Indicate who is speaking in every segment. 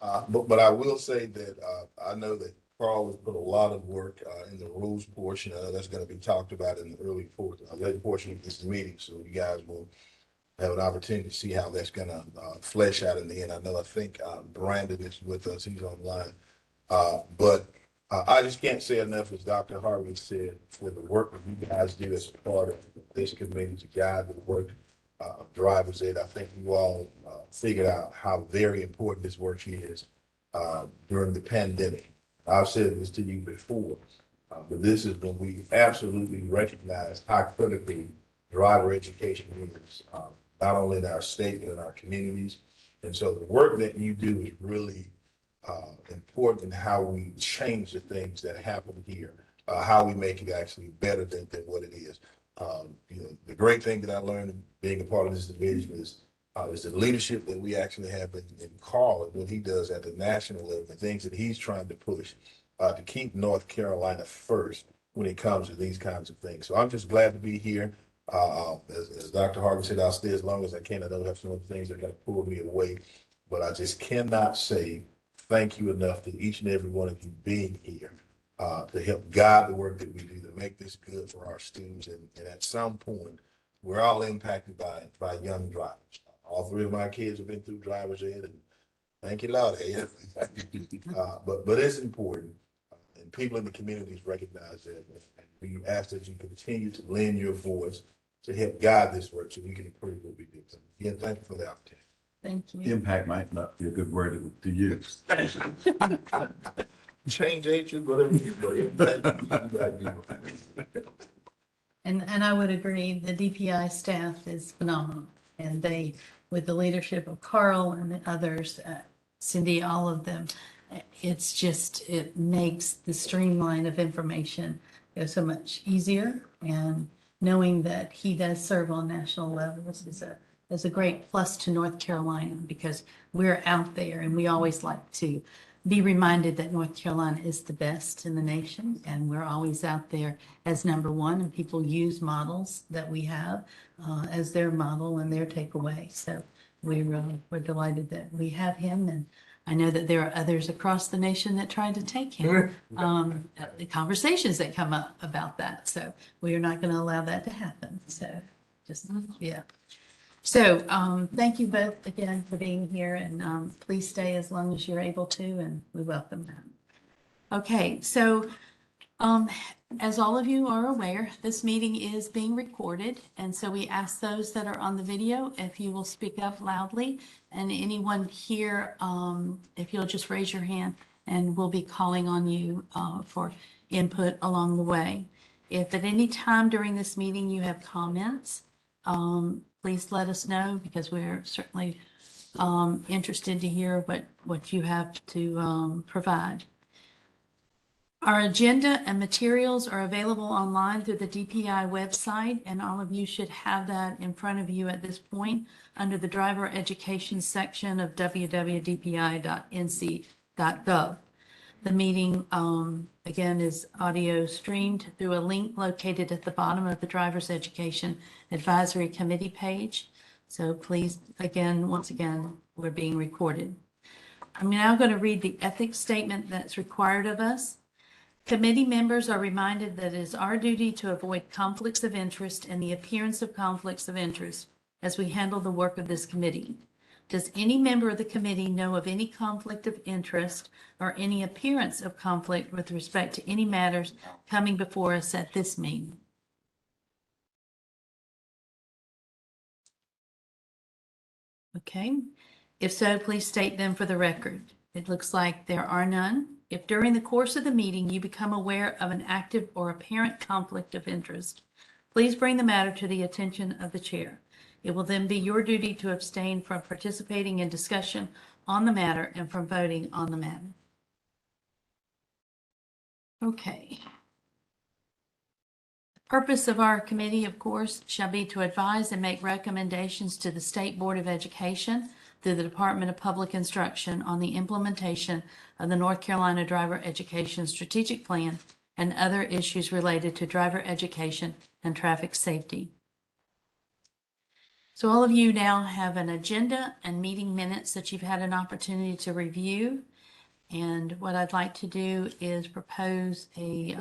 Speaker 1: But I will say that I know that Carl has put a lot of work in the rules portion. That's going to be talked about in the later portion of this meeting. So you guys will have an opportunity to see how that's going to flesh out in the end. I think Brandon is with us. He's online. But I just can't say enough, as Dr. Harvey said, for the work that you guys do as part of this committee to guide the work drivers ed. I think you all figured out how very important this work is during the pandemic. I've said this to you before, but this is when we absolutely recognize how critical driver education is, not only in our state, but in our communities. And so the work that you do is really important in how we change the things that happen here, how we make it actually better than what it is. The great thing that I learned being a part of this division is the leadership that we actually have in Carl and what he does at the national level, the things that he's trying to push to keep North Carolina first when it comes to these kinds of things. So I'm just glad to be here. As Dr. Harvey said, I'll stay as long as I can. I don't have some other things that are going to pull me away, but I just cannot say thank you enough to each and every one of you being here to help guide the work that we do to make this good for our students. And at some point, we're all impacted by young drivers. All three of my kids have been through driver's ed, and thank you, Lord. But it's important, and people in the communities recognize that. And we ask that you continue to lend your voice to help guide this work so we can improve what we do. So, again, thank you for the opportunity.
Speaker 2: Thank you.
Speaker 3: Impact might not be a good word to use.
Speaker 1: Change agent, whatever you do.
Speaker 2: And I would agree, the DPI staff is phenomenal. And they, with the leadership of Carl and the others, Cindy, all of them, it's just, it makes the streamline of information go so much easier. And knowing that he does serve on national levels is a great plus to North Carolina, because we're out there and we always like to be reminded that North Carolina is the best in the nation, and we're always out there as number one, and people use models that we have as their model and their takeaway. So we're delighted that we have him, and I know that there are others across the nation that try to take him. The conversations that come up about that, so we are not going to allow that to happen. So just yeah. So thank you both again for being here, and please stay as long as you're able to, and we welcome that. Okay, so as all of you are aware, this meeting is being recorded, and so we ask those that are on the video if you will speak up loudly, and anyone here, if you'll just raise your hand, and we'll be calling on you for input along the way. If at any time during this meeting you have comments, please let us know, because we're certainly interested to hear what you have to provide. Our agenda and materials are available online through the DPI website, and all of you should have that in front of you at this point under the driver education section of www.dpi.nc.gov. The meeting, again, is audio streamed through a link located at the bottom of the Driver's Education Advisory Committee page. So please, once again, we're being recorded. I'm now going to read the ethics statement that's required of us. Committee members are reminded that it is our duty to avoid conflicts of interest and the appearance of conflicts of interest as we handle the work of this committee. Does any member of the committee know of any conflict of interest or any appearance of conflict with respect to any matters coming before us at this meeting? Okay. If so, please state them for the record. It looks like there are none. If during the course of the meeting you become aware of an active or apparent conflict of interest, please bring the matter to the attention of the chair. It will then be your duty to abstain from participating in discussion on the matter and from voting on the matter. Okay. The purpose of our committee, of course, shall be to advise and make recommendations to the State Board of Education through the Department of Public Instruction on the implementation of the North Carolina Driver Education Strategic Plan and other issues related to driver education and traffic safety. So all of you now have an agenda and meeting minutes that you've had an opportunity to review. And what I'd like to do is propose a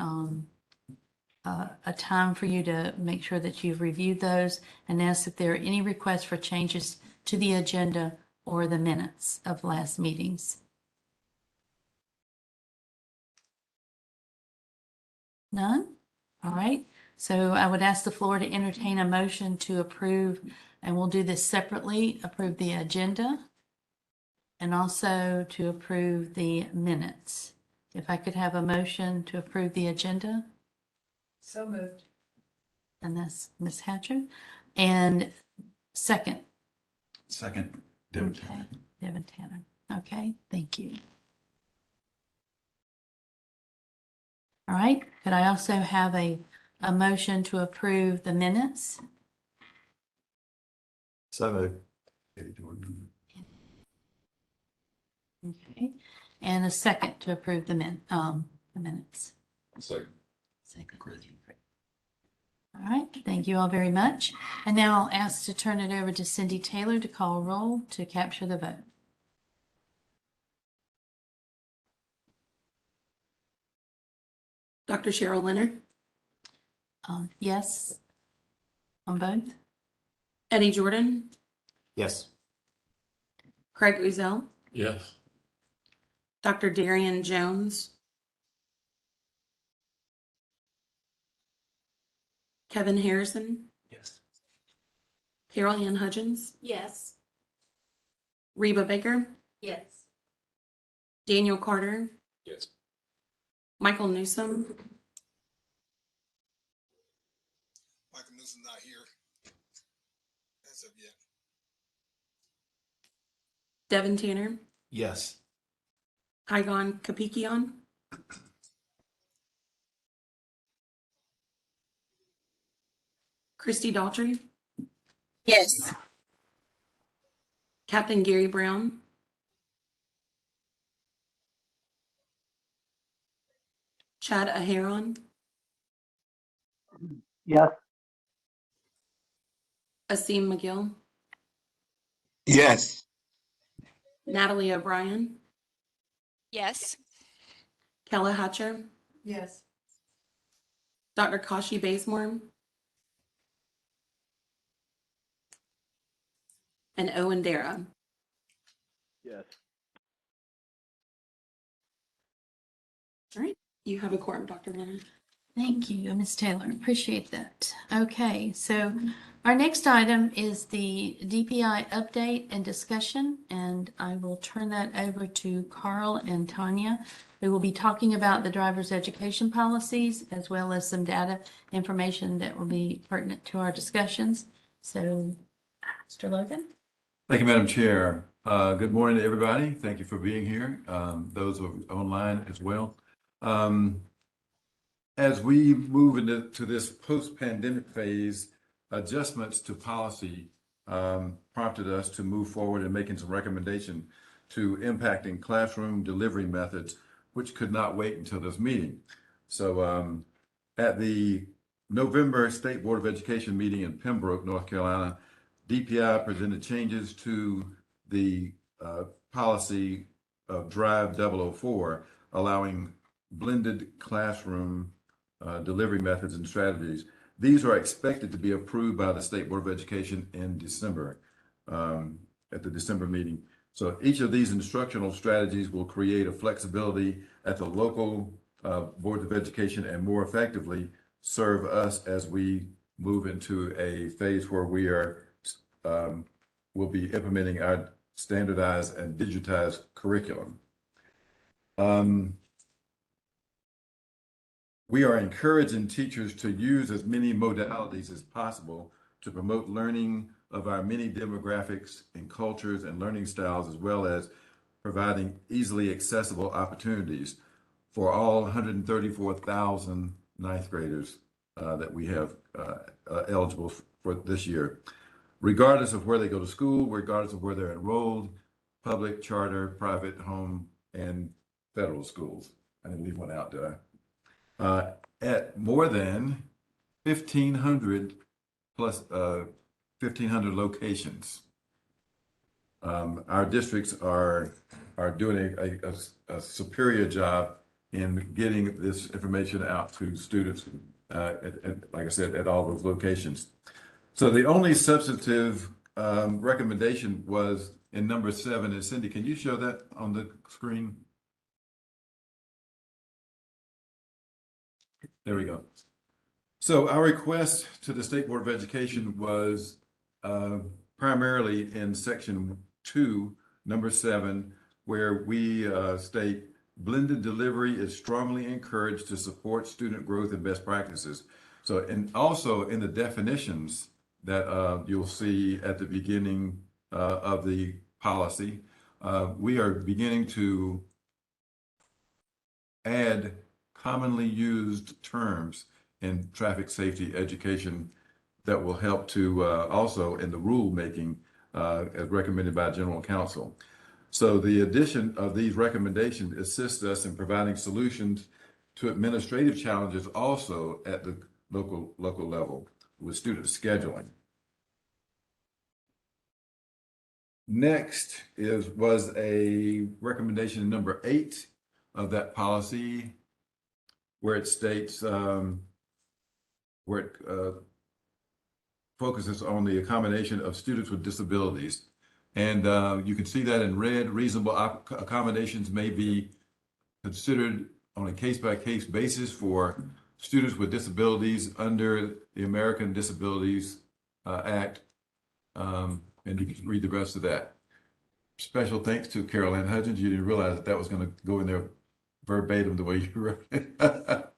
Speaker 2: time for you to make sure that you've reviewed those and ask if there are any requests for changes to the agenda or the minutes of last meetings. None? All right. So I would ask the floor to entertain a motion to approve, and we'll do this separately, approve the agenda and also to approve the minutes. If I could have a motion to approve the agenda?
Speaker 4: So moved.
Speaker 2: And that's Ms. Hatcher. And second,
Speaker 3: Second, Devin.
Speaker 2: okay, Devin Tanner. Okay, thank you. All right, could I also have a motion to approve the minutes?
Speaker 3: So moved. Eddie Jordan.
Speaker 2: Okay, and a second to approve the minutes.
Speaker 3: Second.
Speaker 2: Second. All right, thank you all very much. And now I'll ask to turn it over to Cindy Taylor to call roll to capture the vote.
Speaker 4: Dr. Cheryl Leonard,
Speaker 2: Yes on both?
Speaker 4: Eddie Jordan,
Speaker 3: Yes.
Speaker 4: Craig Uzel,
Speaker 3: Yes.
Speaker 4: Dr. Darian Jones, Kevin Harrison,
Speaker 3: Yes.
Speaker 4: Carol Ann Hudgens,
Speaker 2: Yes.
Speaker 4: Reba Baker,
Speaker 2: Yes.
Speaker 4: Daniel Carter,
Speaker 3: Yes.
Speaker 4: Michael Newsom,
Speaker 1: Michael Newsom's not here. As of yet.
Speaker 4: Devin Tanner,
Speaker 3: Yes.
Speaker 4: Igon Kapikian, Christy Daltrey,
Speaker 5: Yes.
Speaker 4: Captain Gary Brown, Chad Aharon,
Speaker 5: Yes.
Speaker 4: Asim McGill,
Speaker 5: Yes.
Speaker 4: Natalie O'Brien,
Speaker 6: Yes.
Speaker 4: Kella Hatcher,
Speaker 2: Yes.
Speaker 4: Dr. Kashi Bazemore, and Owen Dara.
Speaker 5: Yes.
Speaker 4: All right, you have a quorum, Dr. Leonard.
Speaker 2: Thank you, Ms. Taylor. Appreciate that. Okay, so our next item is the DPI update and discussion, and I will turn that over to Carl and Tanya. We will be talking about the driver's education policies as well as some data information that will be pertinent to our discussions. So, Mr. Logan?
Speaker 3: Thank you, Madam Chair. Good morning to everybody. Thank you for being here. Those who are online as well. As we move into this post-pandemic phase, adjustments to policy prompted us to move forward in making some recommendation to impacting classroom delivery methods, which could not wait until this meeting. So at the November State Board of Education meeting in Pembroke, North Carolina, DPI presented changes to the policy of Drive 004, allowing blended classroom delivery methods and strategies. These are expected to be approved by the State Board of Education in December, at the December meeting. So each of these instructional strategies will create a flexibility at the local boards of education and more effectively serve us as we move into a phase where we are will be implementing our standardized and digitized curriculum. We are encouraging teachers to use as many modalities as possible to promote learning of our many demographics and cultures and learning styles, as well as providing easily accessible opportunities for all 134,000 ninth graders that we have eligible for this year, regardless of where they go to school, regardless of where they're enrolled, public, charter, private, home, and federal schools. I didn't leave one out, did I? At more than 1,500 plus 1,500 locations. Our districts are doing a superior job in getting this information out to students, like I said, at all those locations. So the only substantive recommendation was in number 7. And Cindy, can you show that on the screen? There we go. So our request to the State Board of Education was primarily in section 2, number 7, where we state blended delivery is strongly encouraged to support student growth and best practices. So, and also in the definitions that you'll see at the beginning of the policy, we are beginning to add commonly used terms in traffic safety education that will help to also in the rule making as recommended by General Counsel. So the addition of these recommendations assists us in providing solutions to administrative challenges also at the local level with student scheduling. Next was a recommendation number 8 of that policy, where it states where it focuses on the accommodation of students with disabilities. And you can see that in red. Reasonable accommodations may be considered on a case-by-case basis for students with disabilities under the American Disabilities Act. And you can read the rest of that. Special thanks to Carol Ann Hudgens. You didn't realize that was going to go in there verbatim the way you wrote it.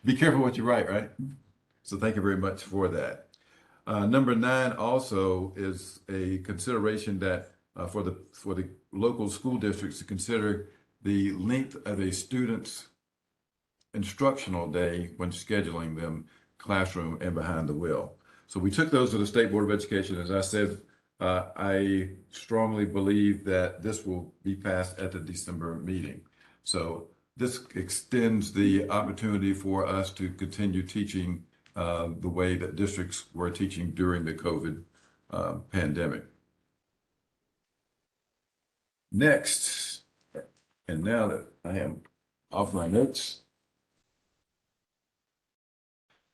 Speaker 3: Be careful what you write, right? So thank you very much for that. Number 9 also is a consideration that for the local school districts to consider the length of a student's instructional day when scheduling them classroom and behind the wheel. So we took those to the State Board of Education. As I said, I strongly believe that this will be passed at the December meeting. So this extends the opportunity for us to continue teaching the way that districts were teaching during the COVID pandemic. Next, and now that I am off my notes,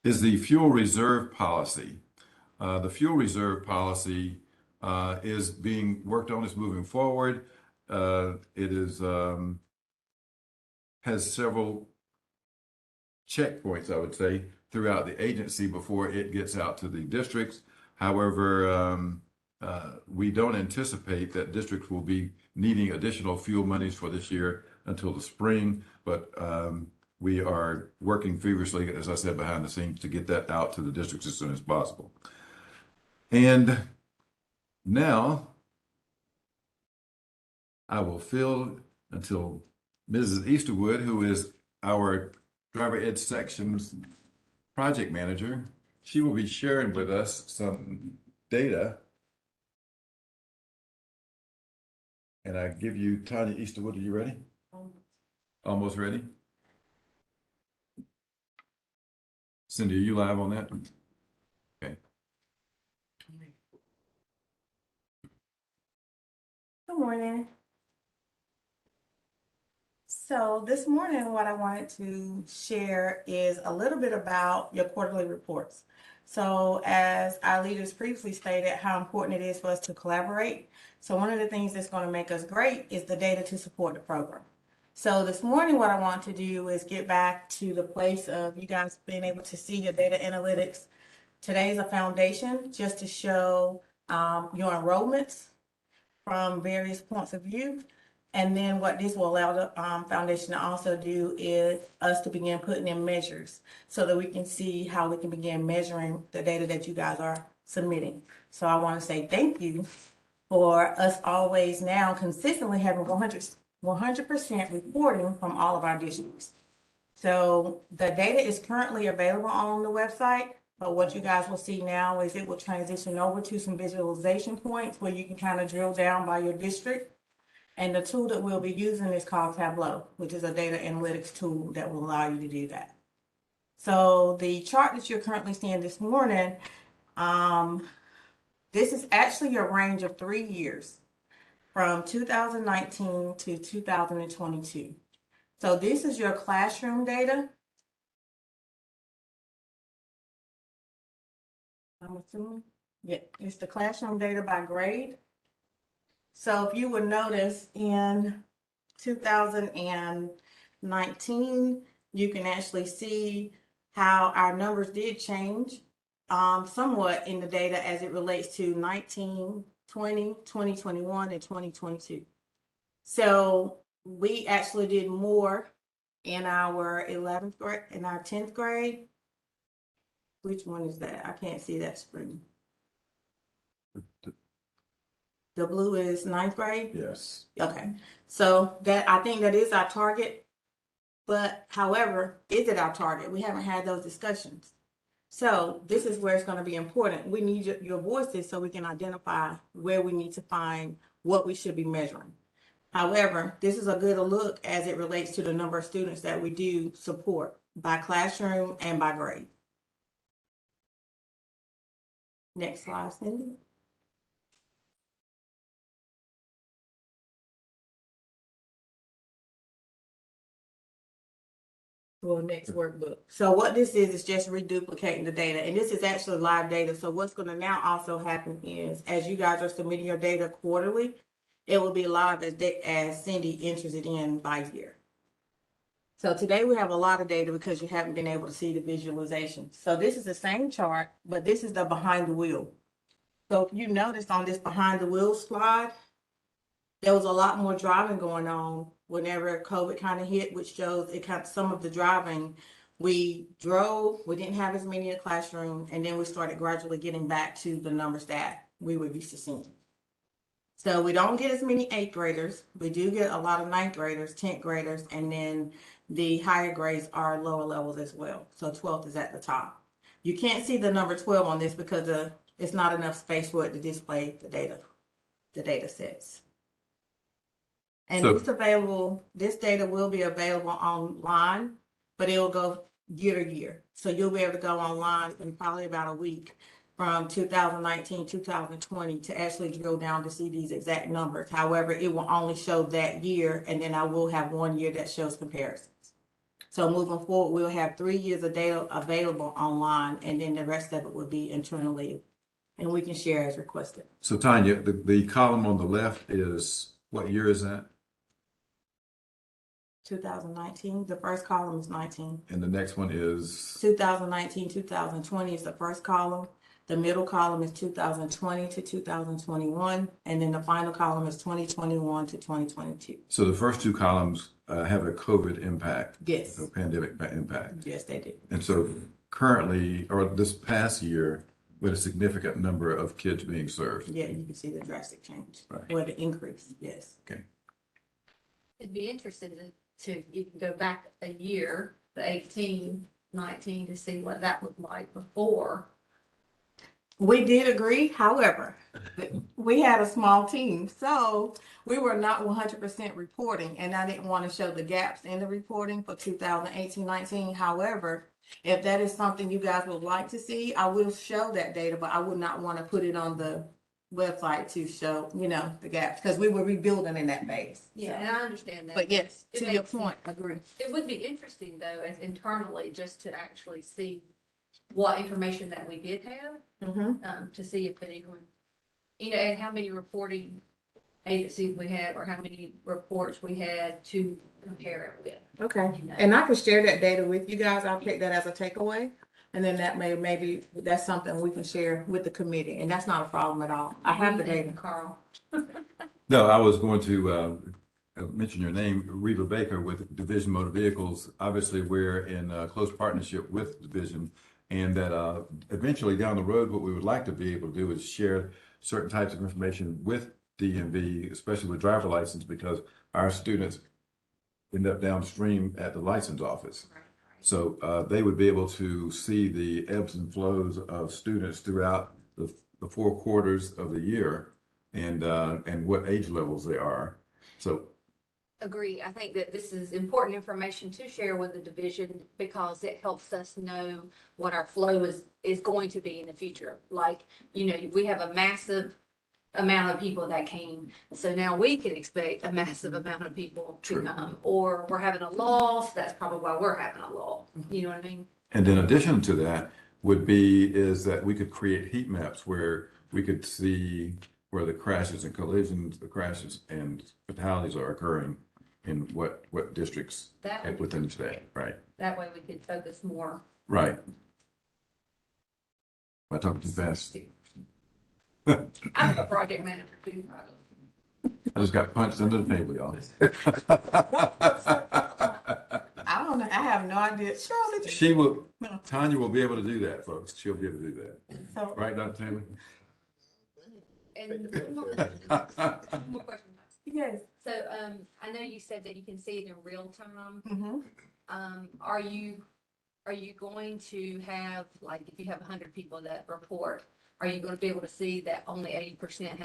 Speaker 3: is the fuel reserve policy. The fuel reserve policy is being worked on, is moving forward. It is has several checkpoints, I would say, throughout the agency before it gets out to the districts. However, we don't anticipate that districts will be needing additional fuel monies for this year until the spring, but we are working feverishly, as I said, behind the scenes to get that out to the districts as soon as possible. And now I will fill until Mrs. Easterwood, who is our driver ed section's project manager, she will be sharing with us some data. And I give you Tanya Easterwood. Are you ready? Almost ready? Cindy, are you live on that? Okay.
Speaker 7: Good morning. So this morning, what I wanted to share is a little bit about your quarterly reports. So as our leaders previously stated, how important it is for us to collaborate. So one of the things that's going to make us great is the data to support the program. So this morning, what I want to do is get back to the place of you guys being able to see your data analytics. Today's a foundation just to show your enrollments from various points of view. And then what this will allow the foundation to also do is us to begin putting in measures so that we can see how we can begin measuring the data that you guys are submitting. So I want to say thank you for us always now consistently having 100% reporting from all of our districts. So the data is currently available on the website, but what you guys will see now is it will transition over to some visualization points where you can kind of drill down by your district. And the tool that we'll be using is called Tableau, which is a data analytics tool that will allow you to do that. So the chart that you're currently seeing this morning This is actually a range of 3 years from 2019 to 2022. So this is your classroom data. I'm assuming, yeah, it's the classroom data by grade. So if you would notice in 2019, you can actually see how our numbers did change somewhat in the data as it relates to 19, 20, 2021, and 2022. So we actually did more in our 11th grade, in our 10th grade. Which one is that? I can't see that screen. The blue is 9th grade?
Speaker 3: Yes.
Speaker 7: Okay, so that, I think that is our target. But however, is it our target? We haven't had those discussions. So this is where it's going to be important. We need your voices so we can identify where we need to find what we should be measuring. However, this is a good look as it relates to the number of students that we do support by classroom and by grade. Next slide, Cindy. Well, next workbook. So what this is just reduplicating the data, and this is actually live data. So what's going to now also happen is, as you guys are submitting your data quarterly, it will be live as Cindy enters it in by year. So today we have a lot of data because you haven't been able to see the visualization. So this is the same chart, but this is the behind the wheel. So if you notice on this behind the wheel slide, there was a lot more driving going on whenever COVID kind of hit, which shows it kind of some of the driving. We drove, we didn't have as many in the classroom, and then we started gradually getting back to the numbers that we were used to seeing. So we don't get as many 8th graders. We do get a lot of 9th graders, 10th graders, and then the higher grades are lower levels as well. So 12th is at the top. You can't see the number 12 on this because it's not enough space for it to display the data sets. And
Speaker 3: So-
Speaker 7: it's available, this data will be available online, but it'll go year to year. So you'll be able to go online in probably about a week from 2019, 2020 to actually drill down to see these exact numbers. However, it will only show that year, and then I will have 1 year that shows comparisons. So moving forward, we'll have 3 years of data available online, and then the rest of it will be internally, and we can share as requested.
Speaker 3: So Tanya, the column on the left is, what year is that?
Speaker 7: 2019, the first column is 19.
Speaker 3: And the next one is,
Speaker 7: 2019, 2020 is the first column. The middle column is 2020 to 2021, and then the final column is 2021 to 2022.
Speaker 3: so the first two columns have a COVID impact.
Speaker 7: Yes.
Speaker 3: A pandemic impact.
Speaker 7: Yes, they do.
Speaker 3: And so currently, or this past year, with a significant number of kids being served.
Speaker 7: Yeah, you can see the drastic change,
Speaker 3: Right.
Speaker 7: or the increase, yes.
Speaker 8: It'd be interesting to you can go back a year, the 18, 19, to see what that looked like before.
Speaker 7: We did agree, however, we had a small team, so we were not 100% reporting, and I didn't want to show the gaps in the reporting for 2018-19. However, if that is something you guys would like to see, I will show that data, but I would not want to put it on the website to show, the gaps, because we were rebuilding in that phase.
Speaker 8: Yeah, and I understand that.
Speaker 7: But yes,
Speaker 8: It
Speaker 7: to your
Speaker 8: makes
Speaker 7: point, agree.
Speaker 8: It would be interesting though, as internally, just to actually see what information that we did have, to see if anyone, and how many reporting agencies we had, or how many reports we had to compare it with.
Speaker 7: Okay, and I can share that data with you guys. I'll take that as a takeaway. And then that maybe that's something we can share with the committee, and that's not a problem at all. I have the data.
Speaker 8: Carl.
Speaker 3: No, I was going to mention your name, Reva Baker with Division Motor Vehicles. Obviously, we're in close partnership with Division, and that eventually down the road, what we would like to be able to do is share certain types of information with DMV, especially with driver license, because our students end up downstream at the license office. So they would be able to see the ebbs and flows of students throughout the 4 quarters of the year, and what age levels they are. So
Speaker 8: agree. I think that this is important information to share with the division because it helps us know what our flow is going to be in the future. Like, we have a massive amount of people that came. So now we can expect a massive amount of people to come, or we're having a lull. So that's probably why we're having a lull. You know what I mean?
Speaker 3: And in addition to that is that we could create heat maps where we could see where the crashes and collisions, the crashes and fatalities are occurring in what districts within the state, right?
Speaker 8: That way we could focus more.
Speaker 3: Right. Am I talking too fast?
Speaker 8: I'm a project manager too.
Speaker 3: I just got punched under the table, y'all.
Speaker 7: I don't know, I have no idea. Shirley,
Speaker 3: Tanya will be able to do that, folks. She'll be able to do that.
Speaker 7: so,
Speaker 3: Right, Dr. Taylor?
Speaker 8: And one more question.
Speaker 7: yes.
Speaker 8: So, I know you said that you can see it in real time.
Speaker 7: Mm-hmm.
Speaker 8: Are you going to have, like, if you have 100 people that report, are you going to be able to see that only 80%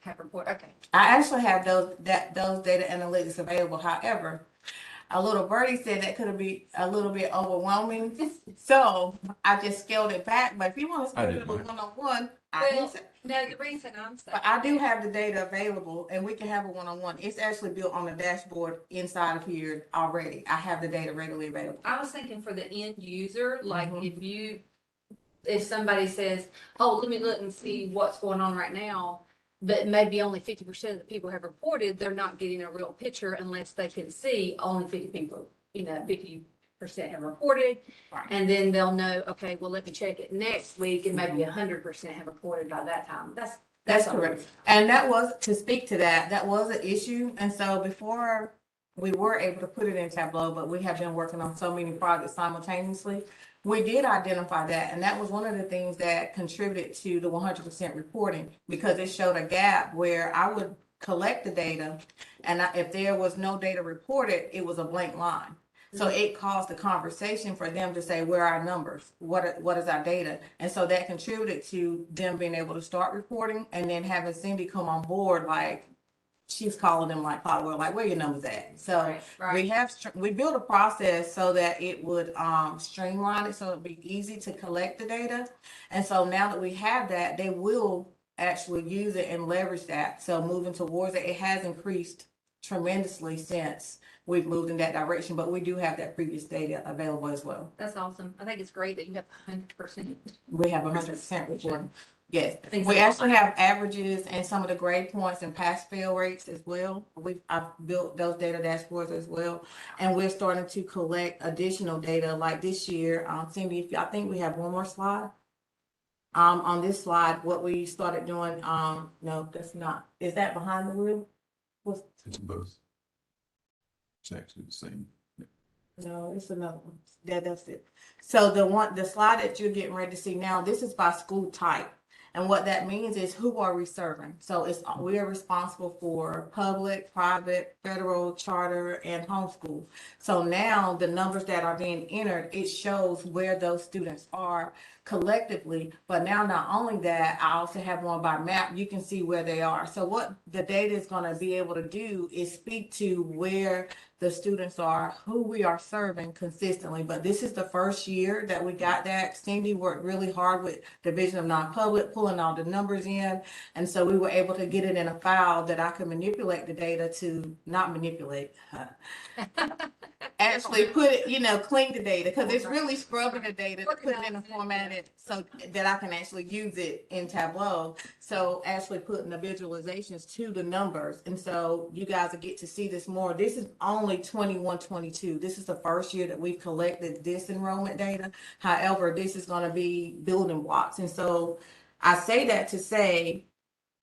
Speaker 8: have reported? Okay.
Speaker 7: I actually have those data analytics available. However, a little birdie said that could be a little bit overwhelming. So I just scaled it back. But if you want to
Speaker 3: I
Speaker 7: spend
Speaker 3: did
Speaker 7: it
Speaker 3: mine.
Speaker 7: one-on-one,
Speaker 8: No, the reason I'm saying.
Speaker 7: but I do have the data available and we can have a one-on-one. It's actually built on the dashboard inside of here already. I have the data readily available.
Speaker 8: I was thinking for the end user, like
Speaker 7: Mhm.
Speaker 8: if somebody says, oh, let me look and see what's going on right now, but maybe only 50% of the people have reported, they're not getting a real picture unless they can see only 50 people, 50% have reported.
Speaker 7: Right.
Speaker 8: And then they'll know, okay, well, let me check it next week and maybe 100% have reported by that time.
Speaker 7: That's correct. And that was, to speak to that was an issue. And so before we were able to put it in Tableau, but we have been working on so many projects simultaneously, we did identify that. And that was one of the things that contributed to the 100% reporting, because it showed a gap where I would collect the data and if there was no data reported, it was a blank line. So it caused a conversation for them to say, where are our numbers? What is our data? And so that contributed to them being able to start reporting and then having Cindy come on board, like she's calling them like Cloudwell, like where your numbers at? So we built a process so that it would streamline it, so it'd be easy to collect the data. And so now that we have that, they will actually use it and leverage that. So moving towards it, it has increased tremendously since we've moved in that direction, but we do have that previous data available as well.
Speaker 8: That's awesome. I think it's great that you have 100%.
Speaker 7: We have 100% reporting. Yes,
Speaker 8: I think
Speaker 7: we
Speaker 8: so.
Speaker 7: actually have averages and some of the grade points and pass fail rates as well. I've built those data dashboards as well, and we're starting to collect additional data. Like this year, Cindy, I think we have one more slide. On this slide, what we started doing, no, that's not. Is that behind the wheel?
Speaker 3: It's both. It's actually the same.
Speaker 7: No, it's another one. That's it. So the slide that you're getting ready to see now, this is by school type. And what that means is who are we serving? So we are responsible for public, private, federal, charter, and homeschool. So now the numbers that are being entered, it shows where those students are collectively. But now not only that, I also have one by map. You can see where they are. So what the data is going to be able to do is speak to where the students are, who we are serving consistently. But this is the first year that we got that. Cindy worked really hard with Division of Non-Public, pulling all the numbers in. And so we were able to get it in a file that I could manipulate the data to not manipulate. Actually put it, clean the data, because it's really scrubbing the data to put it in a formatted so that I can actually use it in Tableau. So actually putting the visualizations to the numbers. And so you guys will get to see this more. This is only 21-22. This is the first year that we've collected this enrollment data. However, this is going to be building blocks. And so I say that to say,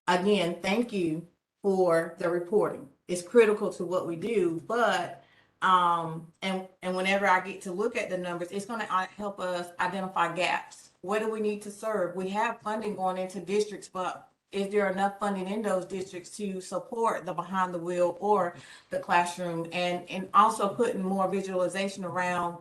Speaker 7: again, thank you for the reporting. It's critical to what we do, but and whenever I get to look at the numbers, it's going to help us identify gaps. What do we need to serve? We have funding going into districts, but is there enough funding in those districts to support the behind the wheel or the classroom? And also putting more visualization around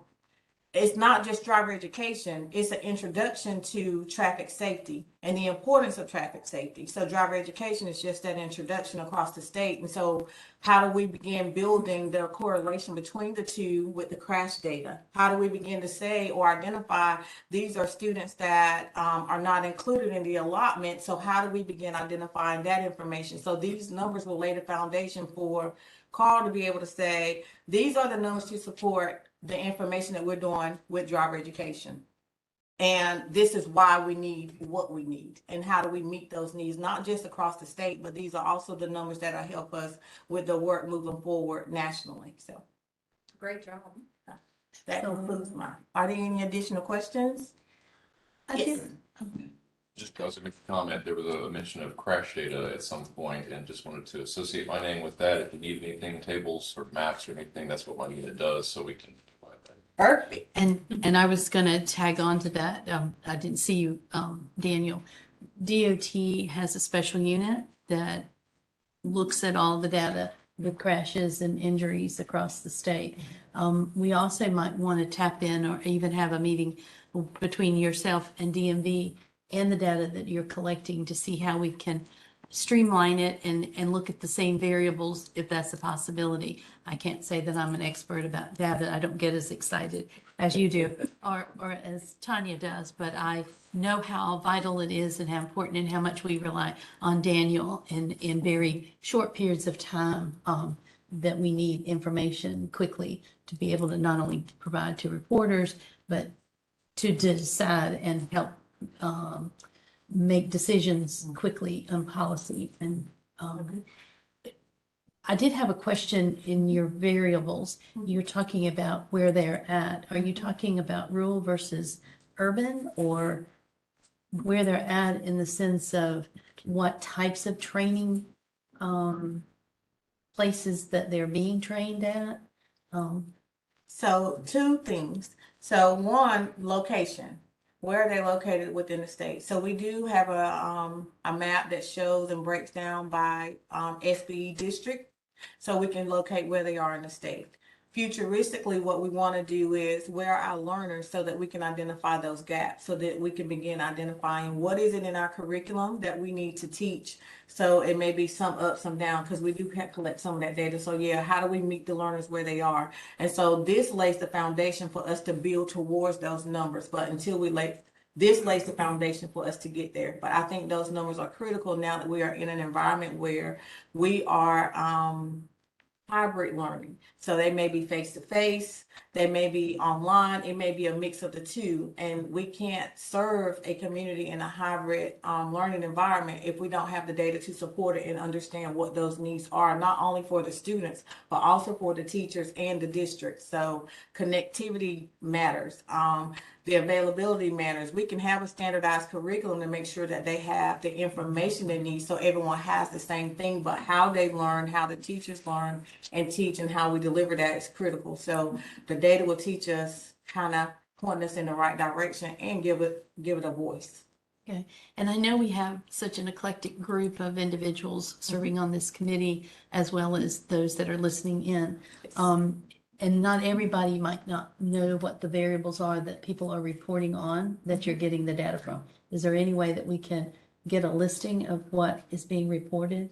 Speaker 7: it's not just driver education, it's an introduction to traffic safety and the importance of traffic safety. So driver education is just that introduction across the state. And so how do we begin building the correlation between the two with the crash data? How do we begin to say or identify these are students that are not included in the allotment? So how do we begin identifying that information? So these numbers will lay the foundation for Carl to be able to say, these are the numbers to support the information that we're doing with driver education. And this is why we need what we need and how do we meet those needs, not just across the state, but these are also the numbers that will help us with the work moving forward nationally. So
Speaker 8: Great job.
Speaker 7: that concludes mine. Are there any additional questions?
Speaker 2: I
Speaker 7: Yes.
Speaker 2: do.
Speaker 9: Just as a comment, there was a mention of crash data at some point, and just wanted to associate my name with that. If you need anything, tables or maps or anything, that's what my unit does, so we can provide that.
Speaker 7: Perfect.
Speaker 2: And I was gonna tag on to that. I didn't see you, Daniel. DOT has a special unit that looks at all the data with crashes and injuries across the state. We also might want to tap in or even have a meeting between yourself and DMV and the data that you're collecting to see how we can streamline it and look at the same variables if that's a possibility. I can't say that I'm an expert about data. I don't get as excited as you do or as Tanya does, but I know how vital it is and how important and how much we rely on Daniel in very short periods of time that we need information quickly to be able to not only provide to reporters, but to decide and help make decisions quickly on policy. And I did have a question in your variables. You're talking about where they're at. Are you talking about rural versus urban, or where they're at in the sense of what types of training places that they're being trained at?
Speaker 7: So two things. So one, location. Where are they located within the state? So we do have a map that shows and breaks down by SBE district, so we can locate where they are in the state. Futuristically, what we want to do is where are our learners so that we can identify those gaps, so that we can begin identifying what is it in our curriculum that we need to teach. So it may be some up, some down, because we do have to collect some of that data. So yeah, how do we meet the learners where they are? And so this lays the foundation for us to build towards those numbers. But until this lays the foundation for us to get there. But I think those numbers are critical now that we are in an environment where we are hybrid learning. So they may be face to face, they may be online, it may be a mix of the two. And we can't serve a community in a hybrid learning environment if we don't have the data to support it and understand what those needs are, not only for the students, but also for the teachers and the district. So connectivity matters. The availability matters. We can have a standardized curriculum to make sure that they have the information they need so everyone has the same thing, but how they learn, how the teachers learn and teach, and how we deliver that is critical. So the data will teach us, kind of point us in the right direction and give it a voice.
Speaker 2: Okay, and I know we have such an eclectic group of individuals serving on this committee, as well as those that are listening in. And not everybody might not know what the variables are that people are reporting on that you're getting the data from. Is there any way that we can get a listing of what is being reported?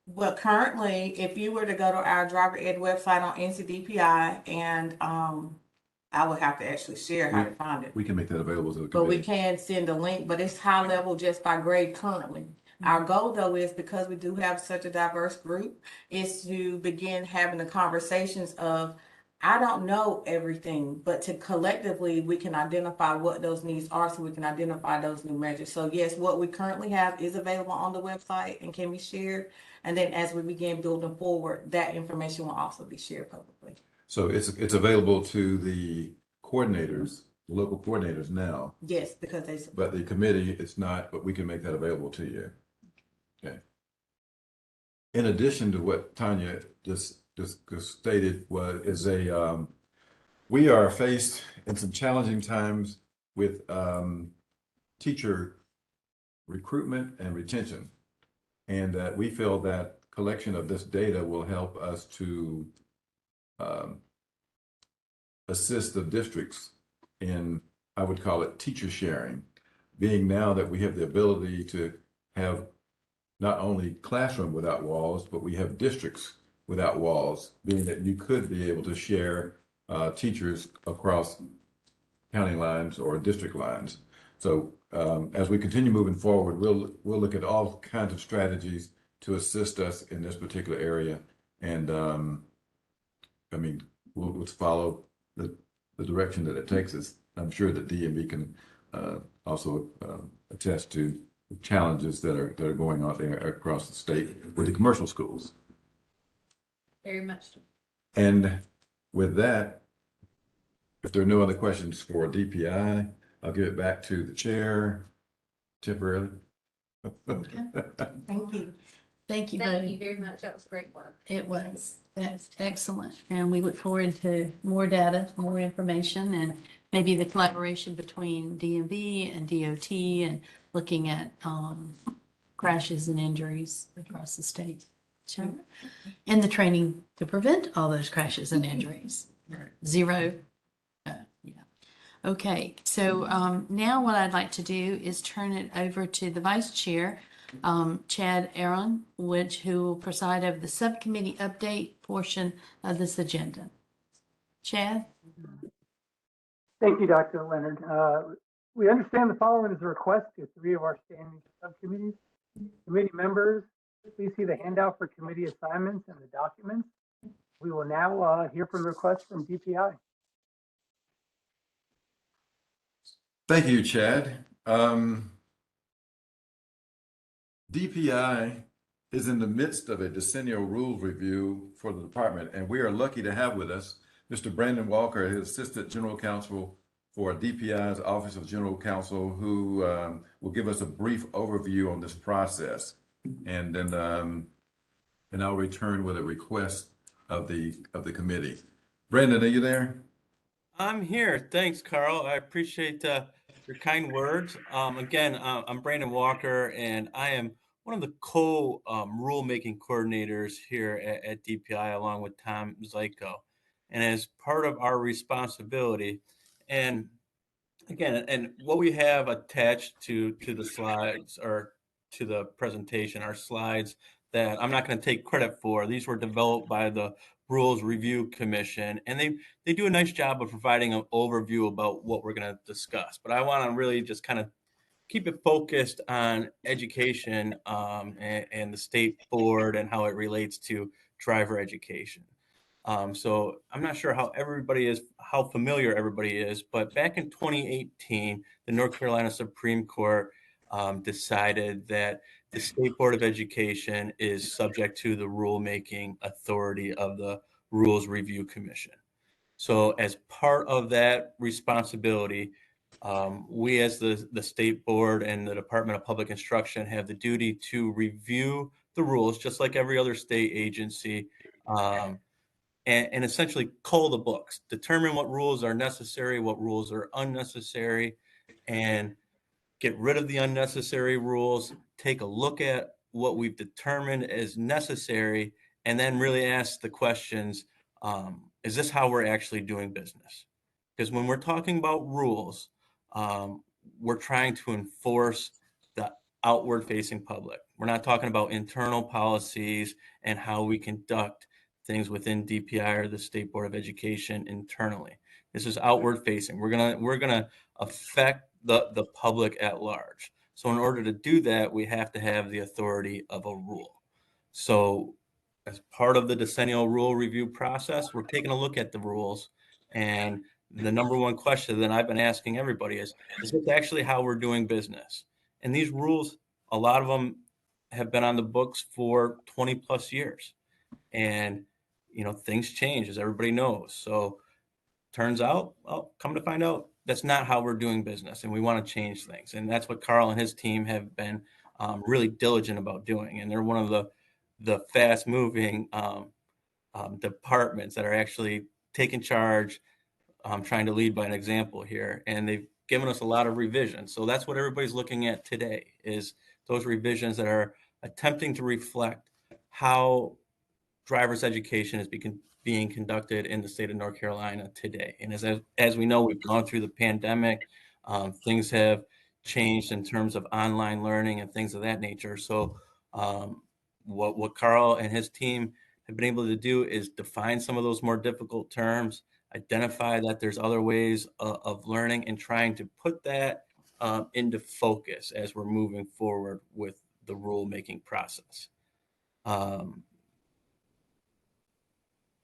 Speaker 7: Well, currently, if you were to go to our driver ed website on NCDPI, and I would have to actually share how to find it.
Speaker 3: We can make that available to the
Speaker 7: But we
Speaker 3: committee.
Speaker 7: can send a link, but it's high level just by grade currently. Our goal though is, because we do have such a diverse group, is to begin having the conversations of, I don't know everything, but to collectively, we can identify what those needs are so we can identify those new measures. So yes, what we currently have is available on the website and can be shared. And then as we begin building forward, that information will also be shared publicly.
Speaker 3: So it's available to the coordinators, local coordinators now,
Speaker 7: Yes, because they.
Speaker 3: but the committee is not, but we can make that available to you. Okay. In addition to what Tanya just stated, we are faced in some challenging times with teacher recruitment and retention. And that we feel that collection of this data will help us to assist the districts in, I would call it teacher sharing, being now that we have the ability to have not only classroom without walls, but we have districts without walls, being that you could be able to share teachers across county lines or district lines. So as we continue moving forward, we'll look at all kinds of strategies to assist us in this particular area. And I mean, we'll follow the direction that it takes us. I'm sure that DMV can also attest to the challenges that are going on there across the state with the commercial schools.
Speaker 8: Very much.
Speaker 3: And with that, if there are no other questions for DPI, I'll give it back to the chair temporarily.
Speaker 2: Okay.
Speaker 7: Thank you.
Speaker 2: Thank you
Speaker 8: Thank you
Speaker 2: both.
Speaker 8: very much. That was great work.
Speaker 2: It was. That's excellent. And we look forward to more data, more information, and maybe the collaboration between DMV and DOT and looking at crashes and injuries across the state. So, and the training to prevent all those crashes and injuries. Zero. Yeah. Okay, so now what I'd like to do is turn it over to the vice chair, Chad Aaron, who will preside over the subcommittee update portion of this agenda. Chad?
Speaker 10: Thank you, Dr. Leonard. We understand the following is a request to 3 of our standing subcommittees. Committee members, please see the handout for committee assignments and the documents. We will now hear from requests from DPI.
Speaker 3: Thank you, Chad. DPI is in the midst of a decennial rules review for the department, and we are lucky to have with us Mr. Brandon Walker, his Assistant General Counsel for DPI's Office of General Counsel, who will give us a brief overview on this process. And then and I'll return with a request of the committee. Brandon, are you there?
Speaker 11: I'm here. Thanks, Carl. I appreciate your kind words. Again, I'm Brandon Walker, and I am one of the rulemaking coordinators here at DPI, along with Tom Zyko. And as part of our responsibility, and again, and what we have attached to the slides or to the presentation are slides that I'm not going to take credit for. These were developed by the Rules Review Commission, and they do a nice job of providing an overview about what we're going to discuss. But I want to really just kind of keep it focused on education and the state board and how it relates to driver education. So I'm not sure how familiar everybody is, but back in 2018, the North Carolina Supreme Court decided that the State Board of Education is subject to the rulemaking authority of the Rules Review Commission. So as part of that responsibility, we as the State Board and the Department of Public Instruction have the duty to review the rules, just like every other state agency, and essentially cull the books, determine what rules are necessary, what rules are unnecessary, and get rid of the unnecessary rules, take a look at what we've determined is necessary, and then really ask the questions, is this how we're actually doing business? Because when we're talking about rules, we're trying to enforce the outward facing public. We're not talking about internal policies and how we conduct things within DPI or the State Board of Education internally. This is outward facing. We're gonna affect the public at large. So in order to do that, we have to have the authority of a rule. So as part of the decennial rule review process, we're taking a look at the rules, and the number one question that I've been asking everybody is this actually how we're doing business? And these rules, a lot of them have been on the books for 20 plus years. And things change, as everybody knows. So turns out, well, come to find out, that's not how we're doing business, and we want to change things. And that's what Carl and his team have been really diligent about doing. And they're one of the fast-moving departments that are actually taking charge, trying to lead by an example here. And they've given us a lot of revisions. So that's what everybody's looking at today, is those revisions that are attempting to reflect how driver's education is being conducted in the state of North Carolina today. And as we know, we've gone through the pandemic. Things have changed in terms of online learning and things of that nature. So what Carl and his team have been able to do is define some of those more difficult terms, identify that there's other ways of learning, and trying to put that into focus as we're moving forward with the rulemaking process.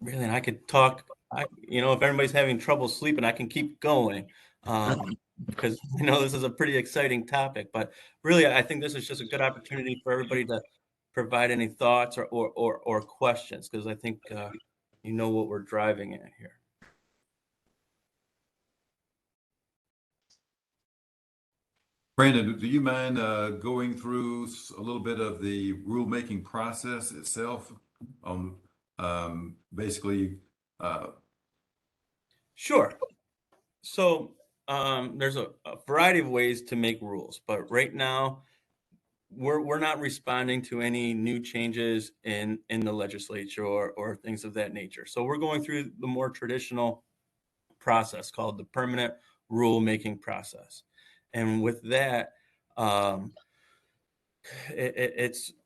Speaker 11: Really, and I could talk, if everybody's having trouble sleeping, I can keep going, because this is a pretty exciting topic. But really, I think this is just a good opportunity for everybody to provide any thoughts or questions, because I think what we're driving at here.
Speaker 3: Brandon, do you mind going through a little bit of the rulemaking process itself? Basically.
Speaker 11: Sure. So there's a variety of ways to make rules, but right now we're not responding to any new changes in the legislature or things of that nature. So we're going through the more traditional process called the permanent rulemaking process. And with that,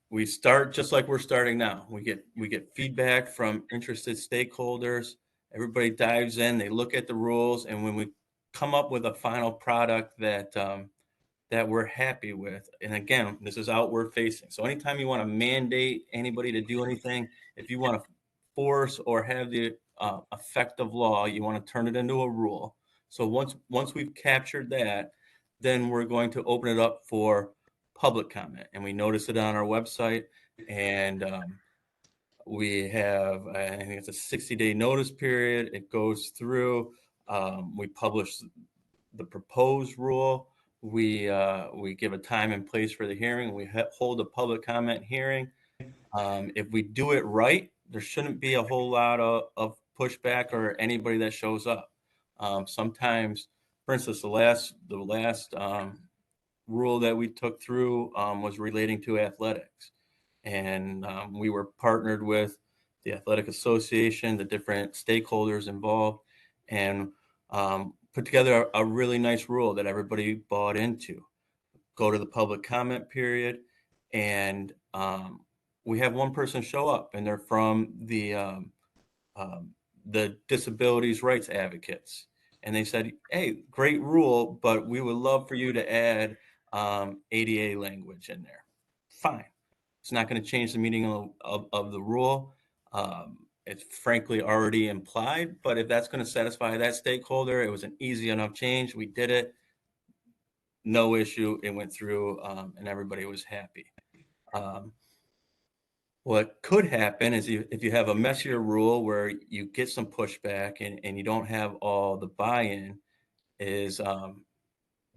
Speaker 11: we start just like we're starting now. We get feedback from interested stakeholders. Everybody dives in, they look at the rules, and when we come up with a final product that we're happy with, and again, this is outward facing. So anytime you want to mandate anybody to do anything, if you want to force or have the effect of law, you want to turn it into a rule. So once we've captured that, then we're going to open it up for public comment, and we notice it on our website, and we have, I think it's a 60-day notice period. It goes through. We publish the proposed rule. We give a time and place for the hearing. We hold a public comment hearing. If we do it right, there shouldn't be a whole lot of pushback or anybody that shows up. Sometimes, for instance, the last rule that we took through was relating to athletics. And we were partnered with the Athletic Association, the different stakeholders involved, and put together a really nice rule that everybody bought into. Go to the public comment period, and we have one person show up, and they're from the disabilities rights advocates. And they said, hey, great rule, but we would love for you to add ADA language in there. Fine. It's not going to change the meaning of the rule. It's frankly already implied, but if that's going to satisfy that stakeholder, it was an easy enough change. We did it. No issue. It went through, and everybody was happy. What could happen is if you have a messier rule where you get some pushback and you don't have all the buy-in, is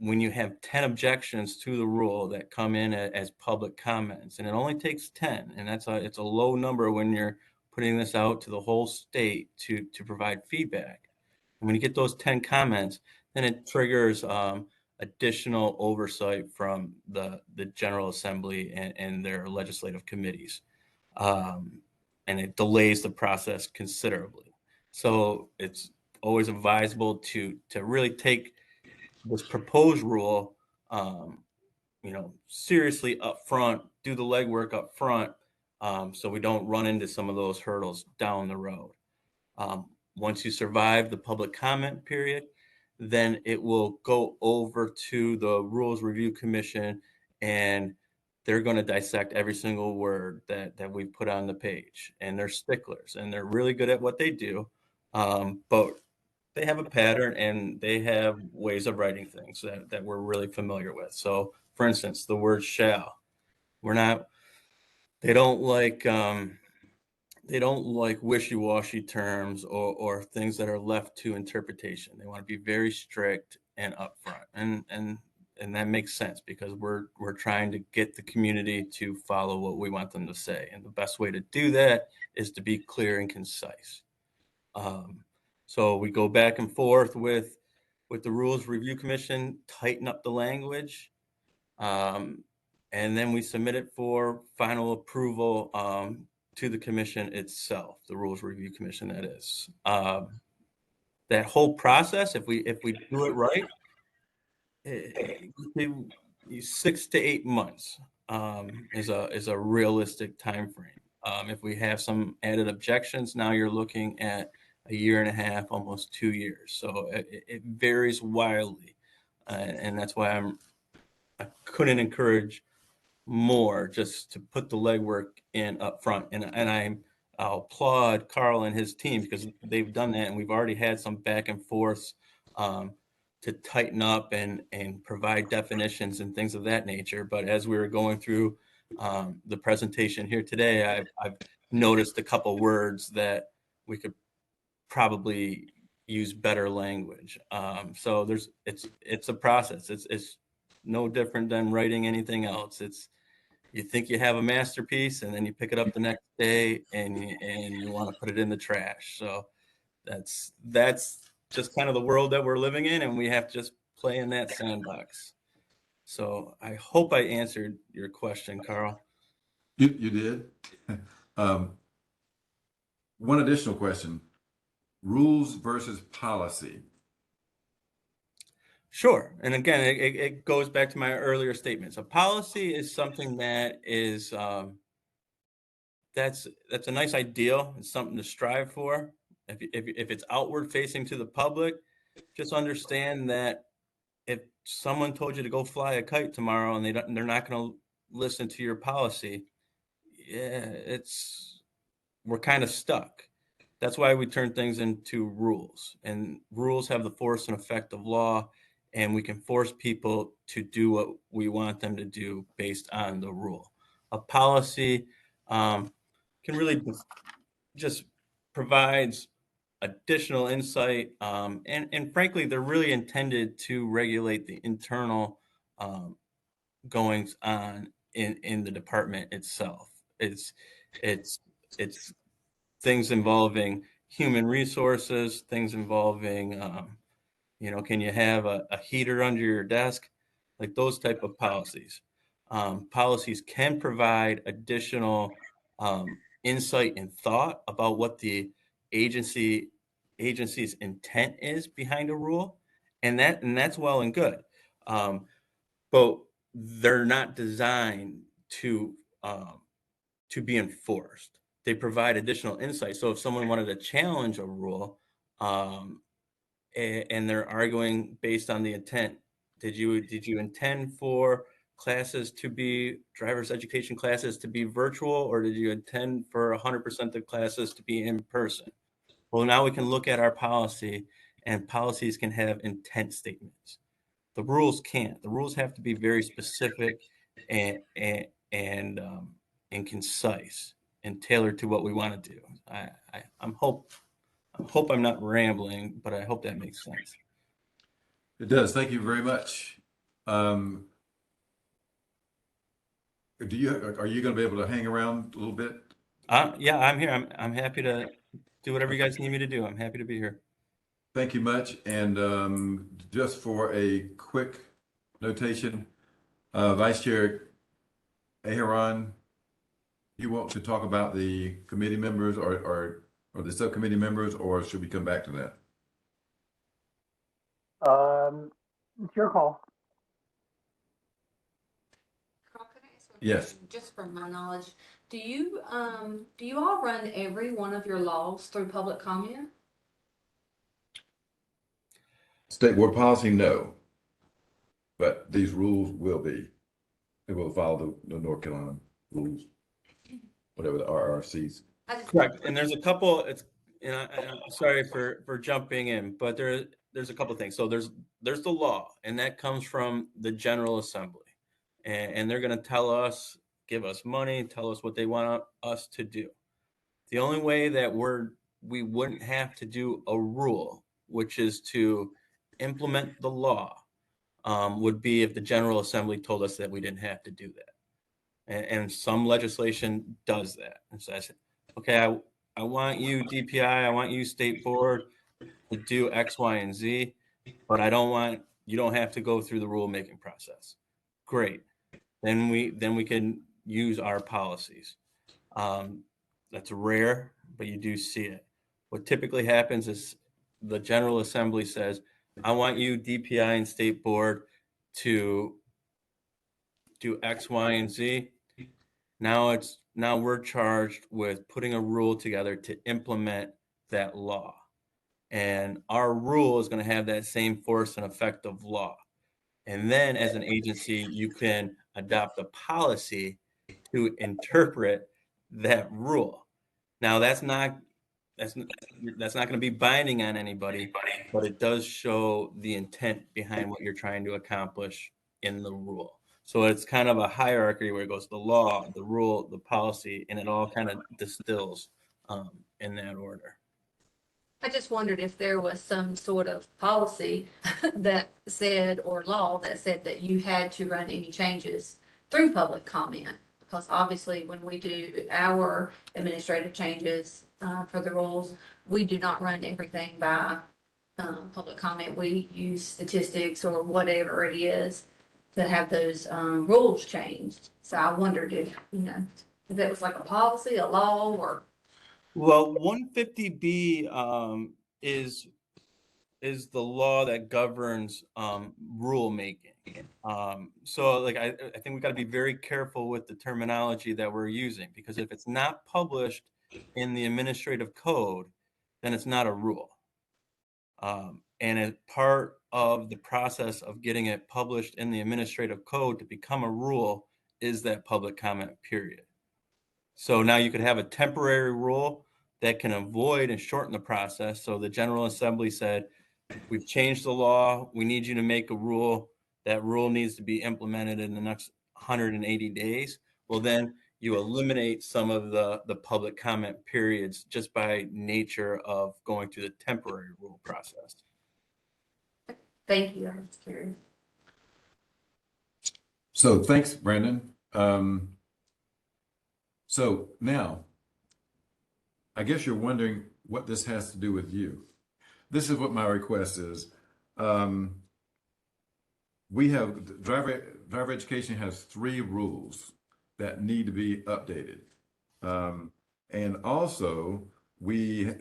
Speaker 11: when you have 10 objections to the rule that come in as public comments, and it only takes 10, and it's a low number when you're putting this out to the whole state to provide feedback. And when you get those 10 comments, then it triggers additional oversight from the General Assembly and their legislative committees. And it delays the process considerably. So it's always advisable to really take this proposed rule, seriously up front, do the legwork up front, so we don't run into some of those hurdles down the road. Once you survive the public comment period, then it will go over to the Rules Review Commission, and they're going to dissect every single word that we put on the page. And they're sticklers, and they're really good at what they do. But they have a pattern, and they have ways of writing things that we're really familiar with. So, for instance, the word shall. They don't like wishy-washy terms or things that are left to interpretation. They want to be very strict and upfront, and that makes sense because we're trying to get the community to follow what we want them to say, and the best way to do that is to be clear and concise. So we go back and forth with the Rules Review Commission, tighten up the language, and then we submit it for final approval to the commission itself, the Rules Review Commission, that is. That whole process, if we do it right, 6 to 8 months is a realistic time frame. If we have some added objections, now you're looking at a year and a half, almost 2 years. So it varies wildly, and that's why I couldn't encourage more just to put the legwork in up front. And I'll applaud Carl and his team because they've done that, and we've already had some back and forth to tighten up and provide definitions and things of that nature. But as we were going through the presentation here today, I've noticed a couple words that we could probably use better language. So it's a process. It's no different than writing anything else. You think you have a masterpiece, and then you pick it up the next day, and you want to put it in the trash. So that's just kind of the world that we're living in, and we have to just play in that sandbox. So I hope I answered your question, Carl.
Speaker 3: You did. One additional question: rules versus policy.
Speaker 11: Sure. And again, it goes back to my earlier statements. A policy is something that is that's a nice ideal. It's something to strive for. If it's outward facing to the public, just understand that if someone told you to go fly a kite tomorrow and they're not going to listen to your policy, yeah, we're kind of stuck. That's why we turn things into rules, and rules have the force and effect of law, and we can force people to do what we want them to do based on the rule. A policy can really just provides additional insight, and frankly, they're really intended to regulate the internal goings on in the department itself. It's things involving human resources, things involving, can you have a heater under your desk? Like those type of policies. Policies can provide additional insight and thought about what the agency's intent is behind a rule, and that's well and good. But they're not designed to be enforced. They provide additional insight. So if someone wanted to challenge a rule, and they're arguing based on the intent, did you intend for classes to be driver's education classes to be virtual, or did you intend for 100% of classes to be in person? Well, now we can look at our policy, and policies can have intent statements. The rules can't. The rules have to be very specific and concise and tailored to what we want to do. I hope I'm not rambling, but I hope that makes sense.
Speaker 3: It does. Thank you very much. Are you going to be able to hang around a little bit?
Speaker 11: Yeah, I'm here. I'm happy to do whatever you guys need me to do. I'm happy to be here.
Speaker 3: Thank you much. And just for a quick notation, Vice Chair Aharon, you want to talk about the committee members or the subcommittee members, or should we come back to that?
Speaker 10: It's your call.
Speaker 8: Carl, can I ask one
Speaker 3: Yes.
Speaker 8: question? Just from my knowledge, do you all run every one of your laws through public comment?
Speaker 3: State board policy, no. But these rules will be. It will follow the North Carolina rules, whatever the RRCs.
Speaker 11: Correct. And there's a couple, I'm sorry for jumping in, but there's a couple of things. So there's the law, and that comes from the General Assembly. And they're going to give us money, tell us what they want us to do. The only way that we wouldn't have to do a rule, which is to implement the law, would be if the General Assembly told us that we didn't have to do that. And some legislation does that and says, okay, I want you DPI, I want you State Board to do X, Y, and Z, but you don't have to go through the rulemaking process. Great. Then we can use our policies. That's rare, but you do see it. What typically happens is the General Assembly says, I want you, DPI and State Board, to do X, Y, and Z. Now we're charged with putting a rule together to implement that law. And our rule is going to have that same force and effect of law. And then as an agency, you can adopt a policy to interpret that rule. Now that's not going to be binding on anybody, but it does show the intent behind what you're trying to accomplish in the rule. So it's kind of a hierarchy where it goes the law, the rule, the policy, and it all kind of distills in that order.
Speaker 8: I just wondered if there was some sort of policy that said, or law that said that you had to run any changes through public comment. Because obviously when we do our administrative changes for the rules, we do not run everything by public comment. We use statistics or whatever it is to have those rules changed. So I wondered if that was like a policy, a law, or.
Speaker 11: Well, 150B is the law that governs rule making. So like I think we got to be very careful with the terminology that we're using, because if it's not published in the administrative code, then it's not a rule. And as part of the process of getting it published in the administrative code to become a rule is that public comment period. So now you could have a temporary rule that can avoid and shorten the process. So the General Assembly said, we've changed the law. We need you to make a rule. That rule needs to be implemented in the next 180 days. Well, then you eliminate some of the public comment periods just by nature of going through the temporary rule process.
Speaker 8: Thank you. I was curious.
Speaker 3: So thanks, Brandon. So now, I guess you're wondering what this has to do with you. This is what my request is. We have driver education has 3 rules that need to be updated. And also we,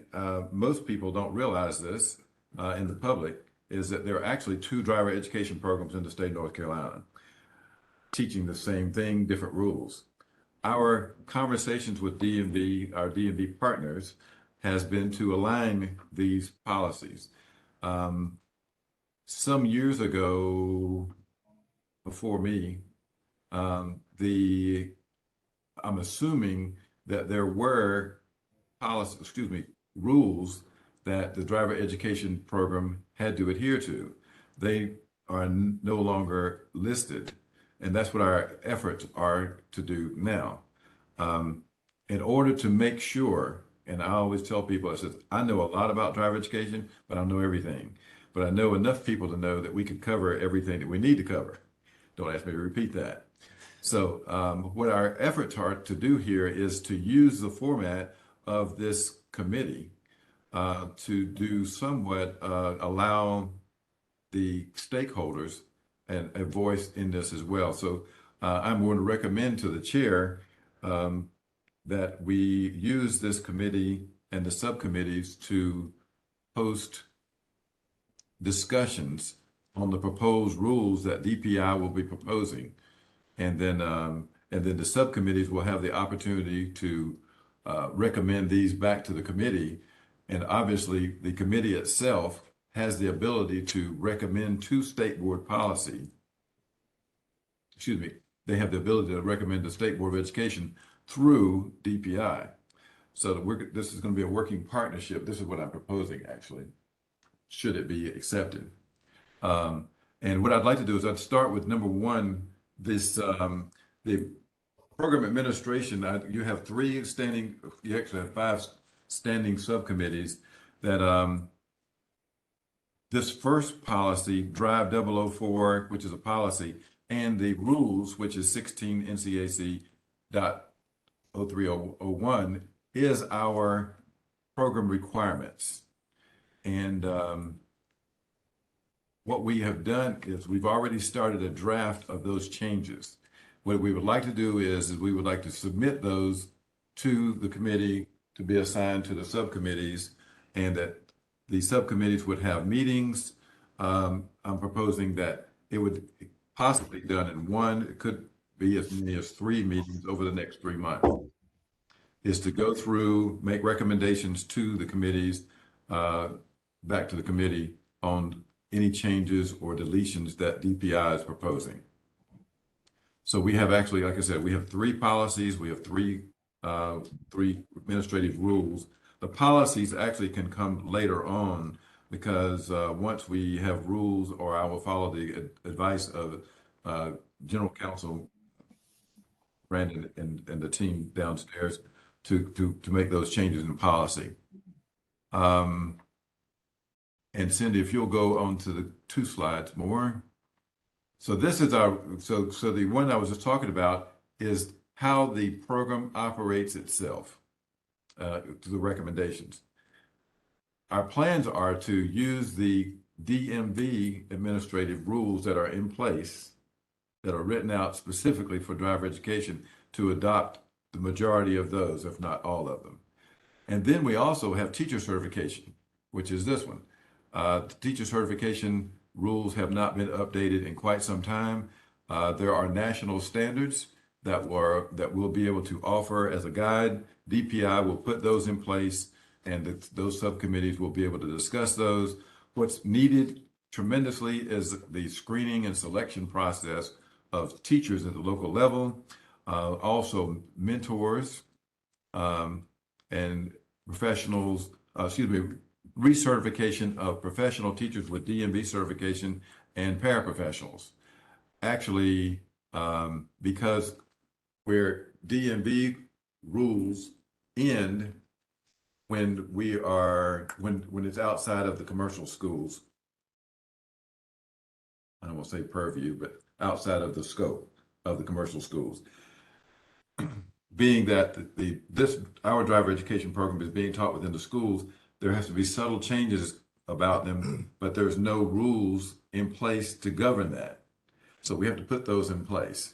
Speaker 3: most people don't realize this in the public, is that there are actually 2 driver education programs in the state of North Carolina teaching the same thing, different rules. Our conversations with DMV, our DMV partners, has been to align these policies. Some years ago, before me, I'm assuming that there were rules that the driver education program had to adhere to. They are no longer listed. And that's what our efforts are to do now. In order to make sure, and I always tell people, I said, I know a lot about driver education, but I don't know everything. But I know enough people to know that we can cover everything that we need to cover. Don't ask me to repeat that. So what our efforts are to do here is to use the format of this committee to do somewhat allow the stakeholders and a voice in this as well. So I'm going to recommend to the chair that we use this committee and the subcommittees to host discussions on the proposed rules that DPI will be proposing. And then the subcommittees will have the opportunity to recommend these back to the committee. And obviously the committee itself has the ability to recommend to state board policy. Excuse me, they have the ability to recommend to State Board of Education through DPI. So that this is going to be a working partnership. This is what I'm proposing, actually, should it be accepted. And what I'd like to do is I'd start with number 1, this the program administration. You have 3 standing, you actually have 5 standing subcommittees that this first policy, Drive 004, which is a policy, and the rules, which is 16 NCAC .0301, is our program requirements. And what we have done is we've already started a draft of those changes. What we would like to do is we would like to submit those to the committee to be assigned to the subcommittees, and that the subcommittees would have meetings. I'm proposing that it would possibly be done in one, it could be as many as 3 meetings over the next 3 months, is to go through, make recommendations to the committees, back to the committee on any changes or deletions that DPI is proposing. So we have actually, like I said, we have 3 policies, we have 3 administrative rules. The policies actually can come later on because once we have rules, or I will follow the advice of General Counsel Brandon and the team downstairs to make those changes in policy. And Cindy, if you'll go on to the 2 slides more. So this is our, so the one I was just talking about is how the program operates itself, to the recommendations. Our plans are to use the DMV administrative rules that are in place, that are written out specifically for driver education, to adopt the majority of those, if not all of them. And then we also have teacher certification, which is this one. The teacher certification rules have not been updated in quite some time. There are national standards that we'll be able to offer as a guide. DPI will put those in place, and those subcommittees will be able to discuss those. What's needed tremendously is the screening and selection process of teachers at the local level, also mentors, and professionals, recertification of professional teachers with DMV certification and paraprofessionals. Actually, because where DMV rules end when it's outside of the commercial schools. I don't want to say purview, but outside of the scope of the commercial schools. Being that our driver education program is being taught within the schools, there has to be subtle changes about them, but there's no rules in place to govern that. So we have to put those in place.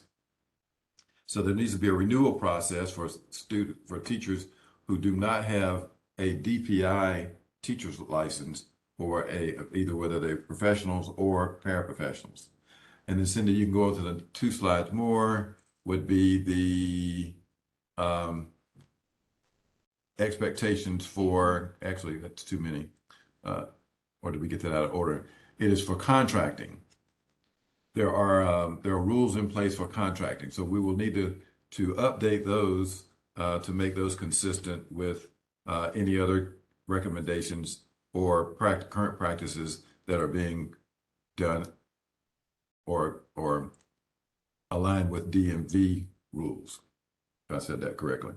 Speaker 3: So there needs to be a renewal process for teachers who do not have a DPI teacher's license, or either whether they're professionals or paraprofessionals. And then Cindy, you can go to the 2 slides more, would be the expectations for, actually that's too many, or did we get that out of order? It is for contracting. There are rules in place for contracting, so we will need to update those to make those consistent with any other recommendations or current practices that are being done or aligned with DMV rules, if I said that correctly.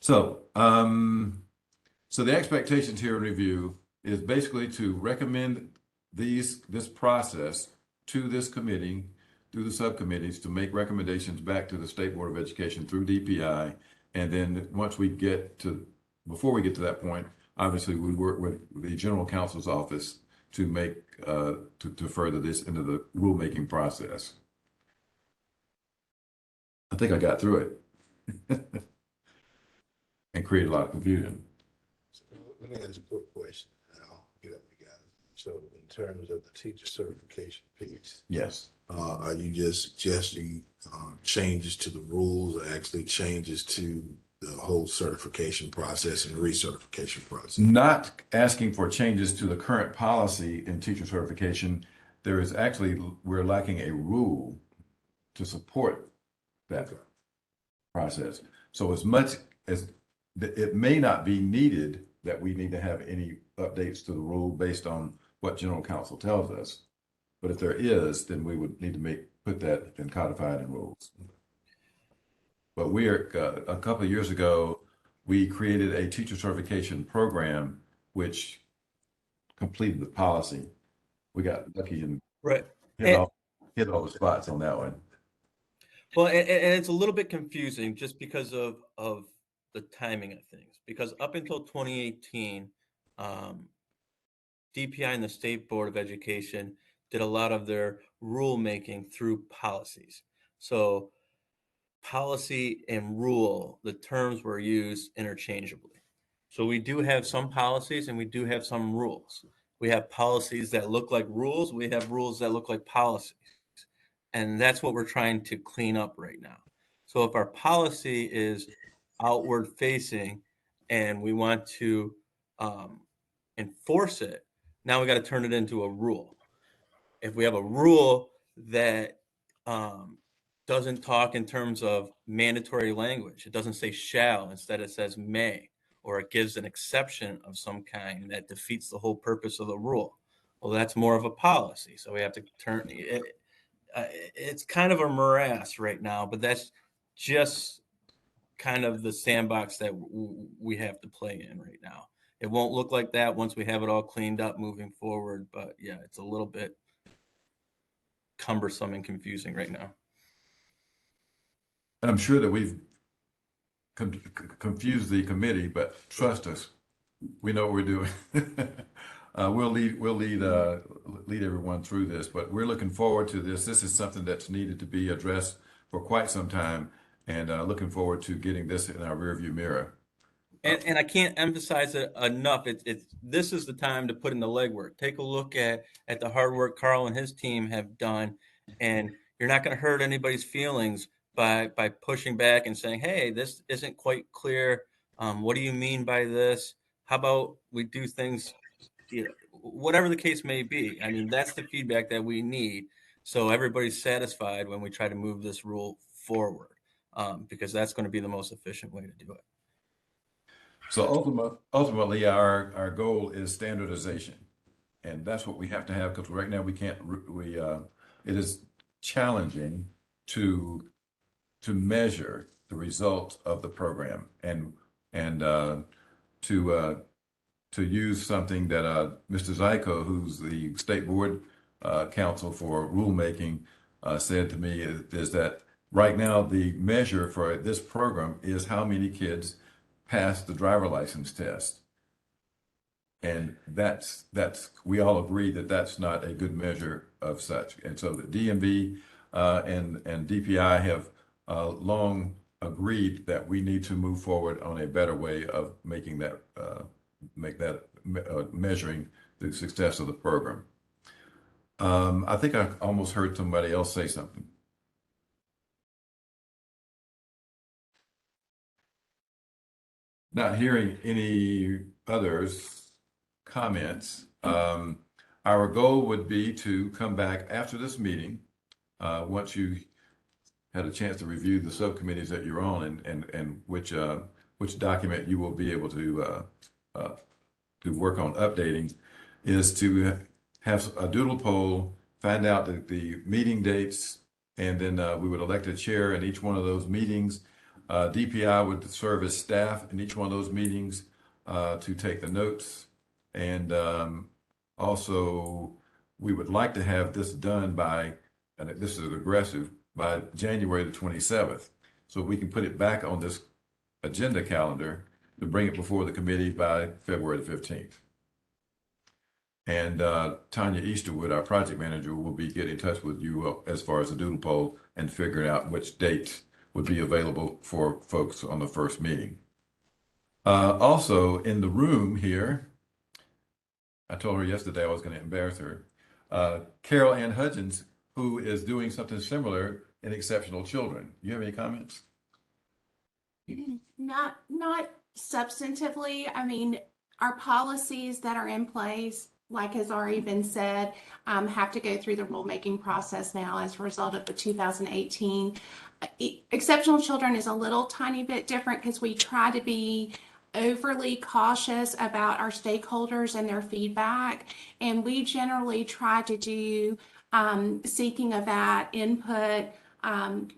Speaker 3: So, so the expectations here in review is basically to recommend this process to this committee, through the subcommittees, to make recommendations back to the State Board of Education through DPI. And then before we get to that point, obviously we work with the General Counsel's office to make, to further this into the rulemaking process. I think I got through it and create a lot of confusion.
Speaker 1: So let me ask a quick question, and I'll get up to guys. So in terms of the teacher certification piece,
Speaker 3: Yes.
Speaker 1: Are you just suggesting changes to the rules, or actually changes to the whole certification process and recertification process?
Speaker 3: Not asking for changes to the current policy in teacher certification. There is actually, we're lacking a rule to support that process. So as much as it may not be needed that we need to have any updates to the rule based on what General Counsel tells us. But if there is, then we would need to put that and codify it in rules. But a couple of years ago, we created a teacher certification program, which completed the policy. We got lucky and hit all the spots on that one.
Speaker 11: Well, and it's a little bit confusing just because of the timing of things. Because up until 2018, DPI and the State Board of Education did a lot of their rulemaking through policies. So policy and rule, the terms were used interchangeably. So we do have some policies and we do have some rules. We have policies that look like rules. We have rules that look like policies. And that's what we're trying to clean up right now. So if our policy is outward facing and we want to enforce it, now we got to turn it into a rule. If we have a rule that doesn't talk in terms of mandatory language, it doesn't say shall, instead it says may, or it gives an exception of some kind that defeats the whole purpose of the rule. Well, that's more of a policy. So we have to turn it. It's kind of a morass right now, but that's just kind of the sandbox that we have to play in right now. It won't look like that once we have it all cleaned up moving forward, but yeah, it's a little bit cumbersome and confusing right now.
Speaker 3: And I'm sure that we've confused the committee, but trust us, we know what we're doing. We'll lead everyone through this, but we're looking forward to this. This is something that's needed to be addressed for quite some time, and looking forward to getting this in our rearview mirror.
Speaker 11: And I can't emphasize it enough. This is the time to put in the legwork. Take a look at the hard work Carl and his team have done, and you're not going to hurt anybody's feelings by pushing back and saying, "Hey, this isn't quite clear. What do you mean by this? How about we do things?" Whatever the case may be. I mean, that's the feedback that we need, so everybody's satisfied when we try to move this rule forward, because that's going to be the most efficient way to do it.
Speaker 3: So ultimately, our goal is standardization, and that's what we have to have, because right now we can't. It is challenging to measure the results of the program, and to use something that Mr. Zyko, who's the state board counsel for rulemaking, said to me is that right now the measure for this program is how many kids pass the driver license test. And that's we all agree that that's not a good measure of such. And so the DMV and DPI have long agreed that we need to move forward on a better way of making that measuring the success of the program. I think I almost heard somebody else say something. Not hearing any others comments. Our goal would be to come back after this meeting, once you had a chance to review the subcommittees that you're on, and which document you will be able to work on updating, is to have a doodle poll, find out the meeting dates, and then we would elect a chair in each one of those meetings. DPI would serve as staff in each one of those meetings to take the notes. And also, we would like to have this done by, and this is aggressive, by January the 27th. So we can put it back on this agenda calendar to bring it before the committee by February the 15th. And Tanya Easterwood, our project manager, will be getting in touch with you as far as the doodle poll and figuring out which dates would be available for folks on the first meeting. Also in the room here, I told her yesterday I was going to embarrass her, Carol Ann Hudgens, who is doing something similar in Exceptional Children. You have any comments?
Speaker 12: Not substantively. I mean, our policies that are in place, like has already been said, have to go through the rulemaking process now as a result of the 2018. Exceptional Children is a little tiny bit different because we try to be overly cautious about our stakeholders and their feedback. And we generally try to do seeking of that input,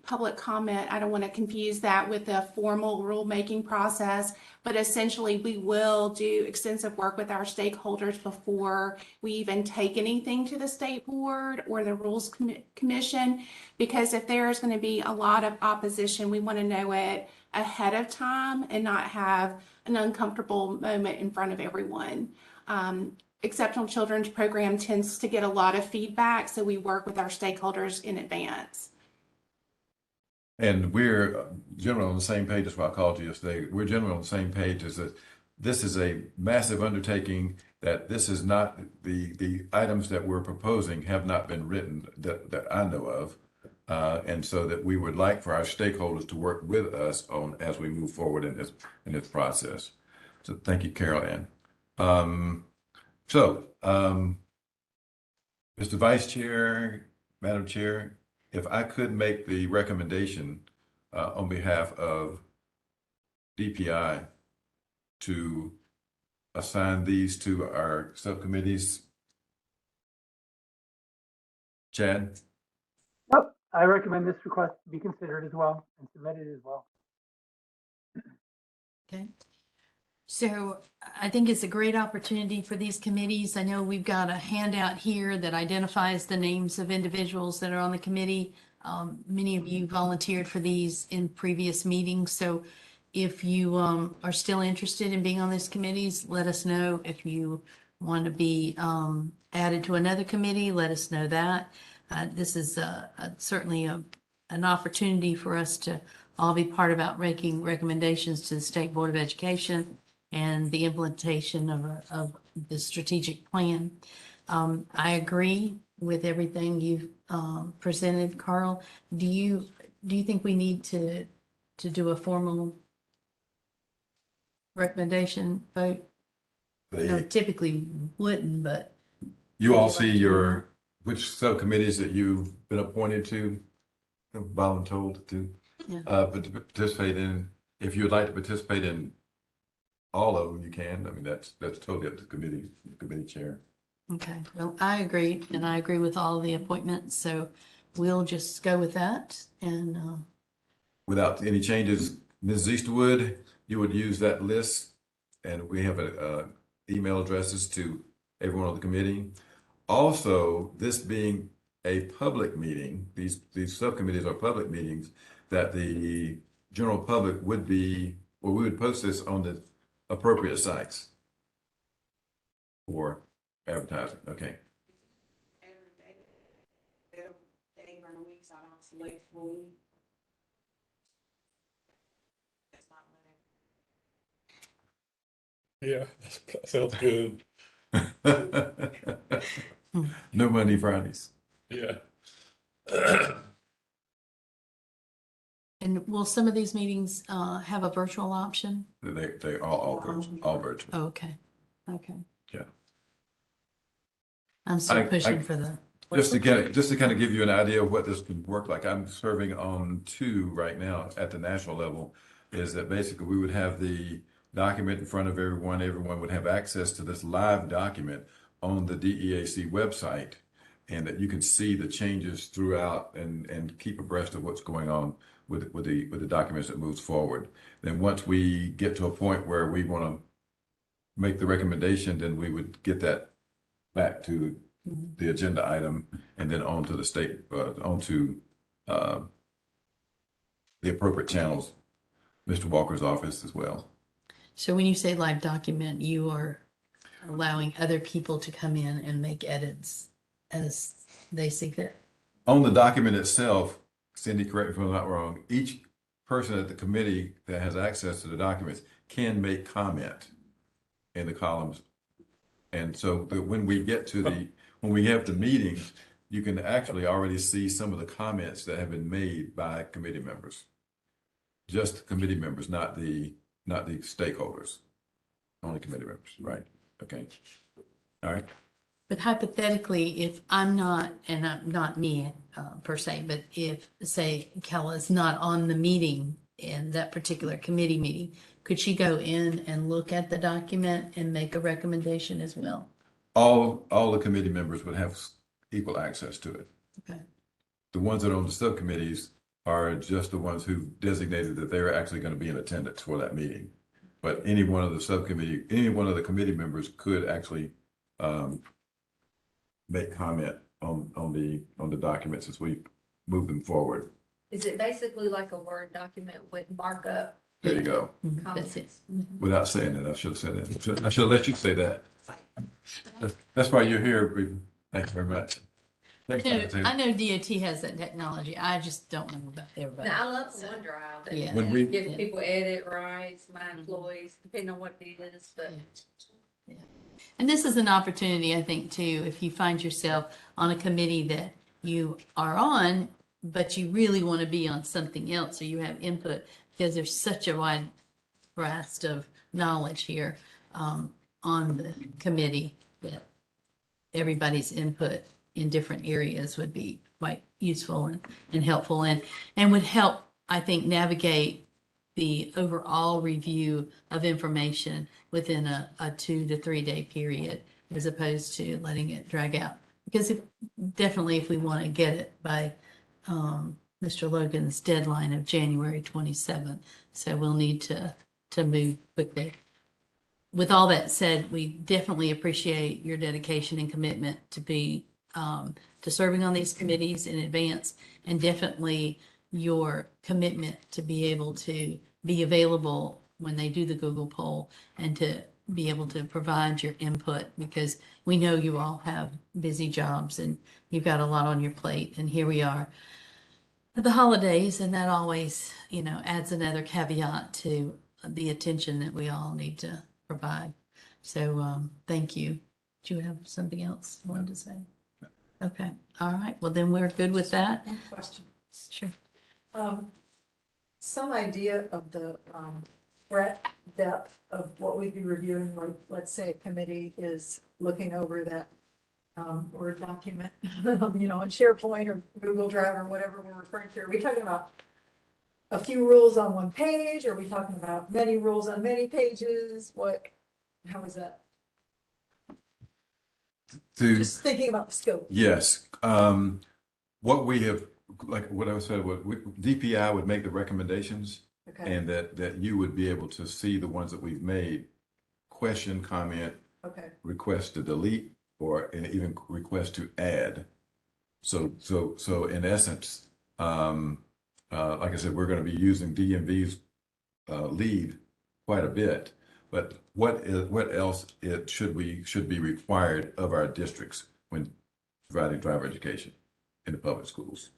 Speaker 12: public comment. I don't want to confuse that with the formal rulemaking process, but essentially we will do extensive work with our stakeholders before we even take anything to the state board or the rules commission, because if there's going to be a lot of opposition, we want to know it ahead of time and not have an uncomfortable moment in front of everyone. Exceptional Children's Program tends to get a lot of feedback, so we work with our stakeholders in advance.
Speaker 3: And we're generally on the same page, that's why I called you yesterday. We're generally on the same page as that this is a massive undertaking, that this is not, the items that we're proposing have not been written that I know of. And so that we would like for our stakeholders to work with us on as we move forward in this process. So thank you, Carol Ann. Mr. Vice Chair, Madam Chair, if I could make the recommendation on behalf of DPI to assign these to our subcommittees. Chad?
Speaker 10: Yep, I recommend this request be considered as well and submitted as well.
Speaker 2: Okay. So I think it's a great opportunity for these committees. I know we've got a handout here that identifies the names of individuals that are on the committee. Many of you volunteered for these in previous meetings. So if you are still interested in being on these committees, let us know. If you want to be added to another committee, let us know that. This is certainly an opportunity for us to all be part about making recommendations to the State Board of Education and the implementation of the strategic plan. I agree with everything you've presented, Carl. Do you think we need to do a formal recommendation vote? No, typically wouldn't, but
Speaker 3: You all
Speaker 2: would you
Speaker 3: see
Speaker 2: like to?
Speaker 3: which subcommittees that you've been appointed to, voluntold to
Speaker 2: Yeah.
Speaker 3: participate in. If you would like to participate in all of them, you can. I mean, that's totally up to the committee chair.
Speaker 2: Okay, well, I agree, and I agree with all of the appointments, so we'll just go with that. And
Speaker 3: Without any changes, Ms. Eastwood, you would use that list, and we have email addresses to everyone on the committee. Also, this being a public meeting, these subcommittees are public meetings, that the general public would be, well, we would post this on the appropriate sites for advertising. Okay.
Speaker 1: Yeah, that sounds good.
Speaker 3: No money Fridays.
Speaker 1: Yeah.
Speaker 2: and will some of these meetings have a virtual option?
Speaker 3: They all virtual.
Speaker 2: Oh, okay, okay.
Speaker 3: Yeah.
Speaker 2: I'm still pushing for the.
Speaker 3: Just to kind of give you an idea of what this can work like, I'm serving on 2 right now at the national level, is that basically we would have the document in front of everyone. Everyone would have access to this live document on the DEAC website, and that you can see the changes throughout and keep abreast of what's going on with the documents that moves forward. Then once we get to a point where we want to make the recommendation, then we would get that back to the agenda item, and then on to the state, onto the appropriate channels, Mr. Walker's office as well.
Speaker 2: So when you say live document, you are allowing other people to come in and make edits as they see fit?
Speaker 3: On the document itself, Cindy, correct me if I'm not wrong, each person at the committee that has access to the documents can make comment in the columns. And so when we get to when we have the meetings, you can actually already see some of the comments that have been made by committee members. Just committee members, not the stakeholders. Only committee members, right? Okay. All right.
Speaker 2: But hypothetically, if I'm not, and I'm not me per se, but if, say, Kella is not on the meeting in that particular committee meeting, could she go in and look at the document and make a recommendation as well?
Speaker 3: All the committee members would have equal access to it.
Speaker 2: Okay.
Speaker 3: The ones that are on the subcommittees are just the ones who designated that they're actually going to be in attendance for that meeting. But any one of the committee members could actually make comment on the documents as we move them forward.
Speaker 8: Is it basically like a Word document with markup
Speaker 3: There you go.
Speaker 2: That's it.
Speaker 8: comments?
Speaker 3: Without saying that, I should have said that. I should have let you say that. That's why you're here. Thank you very much. Thanks,
Speaker 2: You know,
Speaker 3: Dr. Taylor.
Speaker 2: I know DOT has that technology. I just don't know about everybody.
Speaker 8: Now, I love
Speaker 2: So,
Speaker 8: OneDrive. That
Speaker 2: Yeah.
Speaker 3: When we-
Speaker 8: gives people edit rights, my employees, depending on what it is, but.
Speaker 2: Yeah. And this is an opportunity, I think, too, if you find yourself on a committee that you are on, but you really want to be on something else or you have input, because there's such a wide grasp of knowledge here on the committee that everybody's input in different areas would be quite useful and helpful and would help, I think, navigate the overall review of information within a 2 to 3 day period, as opposed to letting it drag out. Because definitely if we want to get it by Mr. Logan's deadline of January 27th, so we'll need to move quickly. With all that said, we definitely appreciate your dedication and commitment to serving on these committees in advance, and definitely your commitment to be able to be available when they do the Google poll and to be able to provide your input, because we know you all have busy jobs and you've got a lot on your plate. And here we are at the holidays, and that always, adds another caveat to the attention that we all need to provide. So thank you. Do you have something else you wanted to say? Okay. All right. Well, then we're good with that.
Speaker 13: One question.
Speaker 2: Sure.
Speaker 13: Some idea of the breadth, depth of what we'd be reviewing, like, let's say a committee is looking over that Word document, on SharePoint or Google Drive or whatever we're referring to. Are we talking about a few rules on one page? Are we talking about many rules on many pages? How is that? Just thinking about the scope.
Speaker 3: Yes. What we have, like what I said, DPI would make the recommendations,
Speaker 13: Okay,
Speaker 3: and that you would be able to see the ones that we've made, question, comment,
Speaker 13: okay,
Speaker 3: request to delete, and even request to add. So in essence, like I said, we're going to be using DMV's lead quite a bit. But what else should be required of our districts when providing driver education in the public schools?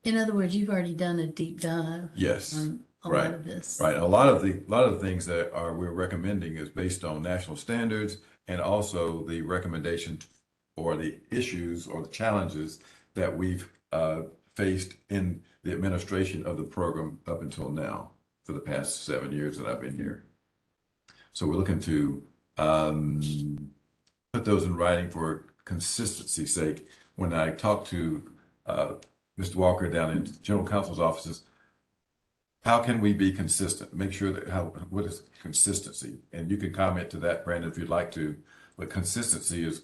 Speaker 2: In other words, you've already done a deep dive
Speaker 3: Yes,
Speaker 2: on a
Speaker 3: right,
Speaker 2: lot of this.
Speaker 3: right. A lot of the things that we're recommending is based on national standards, and also the recommendation or the issues or the challenges that we've faced in the administration of the program up until now for the past 7 years that I've been here. So we're looking to put those in writing for consistency's sake. When I talk to Mr. Walker down in General Counsel's offices, how can we be consistent? Make sure that what is consistency? And you can comment to that, Brandon, if you'd like to, but consistency is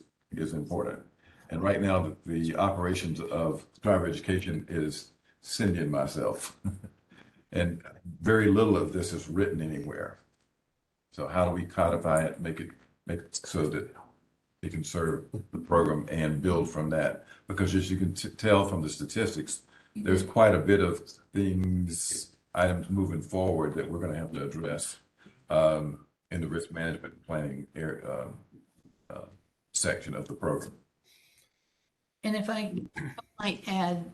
Speaker 3: important. And right now, the operations of driver education is Cindy and myself. And very little of this is written anywhere. So how do we codify it, make it so that it can serve the program and build from that? Because as you can tell from the statistics, there's quite a bit of items moving forward that we're going to have to address in the risk management and planning section of the program.
Speaker 2: And if I might add,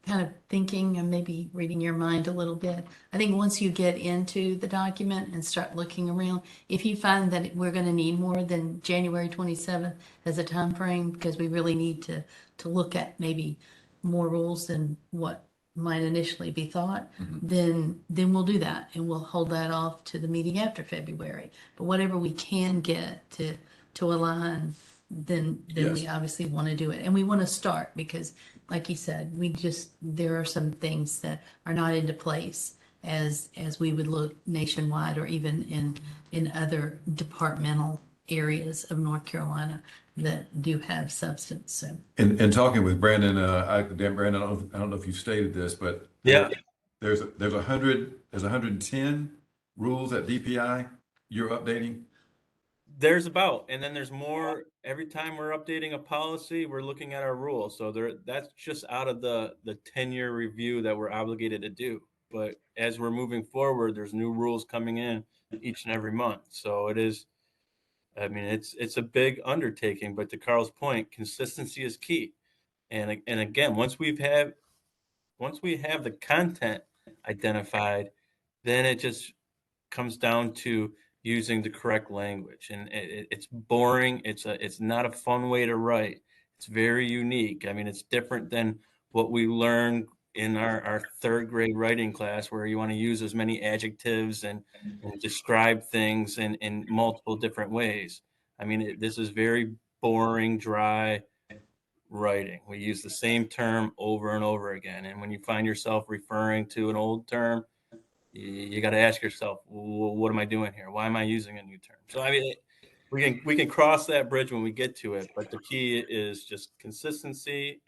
Speaker 2: kind of thinking and maybe reading your mind a little bit, I think once you get into the document and start looking around, if you find that we're going to need more than January 27th as a time frame, because we really need to look at maybe more rules than what might initially be thought, then we'll do that, and we'll hold that off to the meeting after February. But whatever we can get to align, then we obviously want to do it. And we want to start because, like you said, there are some things that are not into place as we would look nationwide or even in other departmental areas of North Carolina that do have substance. So
Speaker 3: In talking with Brandon, Brandon, I don't know if you stated this, but
Speaker 11: Yeah.
Speaker 3: there's 110 rules at DPI you're updating.
Speaker 11: There's and then there's more. Every time we're updating a policy, we're looking at our rules. So that's just out of the 10-year review that we're obligated to do. But as we're moving forward, there's new rules coming in each and every month. So it is, I mean, it's a big undertaking, but to Carl's point, consistency is key. And again, once we have the content identified, then it just comes down to using the correct language. And it's boring. It's not a fun way to write. It's very unique. I mean, it's different than what we learned in our third grade writing class, where you want to use as many adjectives and describe things in multiple different ways. I mean, this is very boring, dry writing. We use the same term over and over again. And when you find yourself referring to an old term, you got to ask yourself, well, what am I doing here? Why am I using a new term? So, I mean, we can cross that bridge when we get to it, but the key is just consistency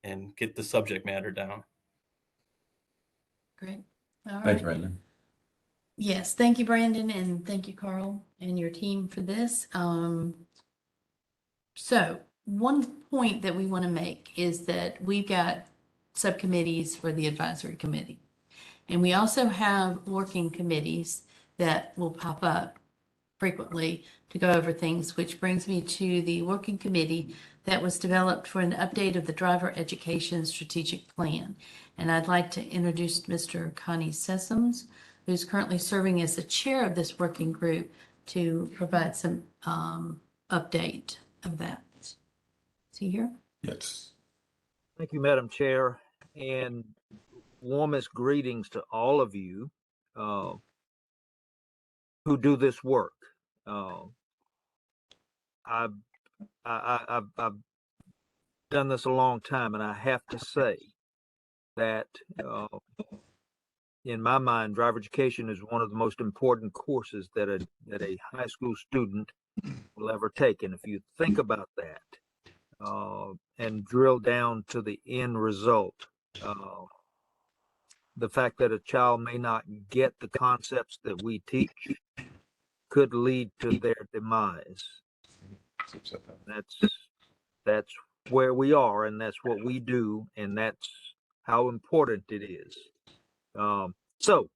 Speaker 11: and get the subject matter down.
Speaker 2: Great. All
Speaker 3: Thanks,
Speaker 2: right.
Speaker 3: Brandon.
Speaker 2: Yes, thank you, Brandon, and thank you, Carl, and your team for this. So one point that we want to make is that we've got subcommittees for the advisory committee. And we also have working committees that will pop up frequently to go over things, which brings me to the working committee that was developed for an update of the driver education strategic plan. And I'd like to introduce Mr. Connie Sessoms, who's currently serving as the chair of this working group, to provide some update of that. Is he here?
Speaker 3: Yes.
Speaker 5: Thank you, Madam Chair, and warmest greetings to all of you who do this work. I've done this a long time, and I have to say that in my mind, driver education is one of the most important courses that a high school student will ever take. And if you think about that and drill down to the end result, the fact that a child may not get the concepts that we teach could lead to their demise. That's where we are, and that's what we do, and that's how important it is. So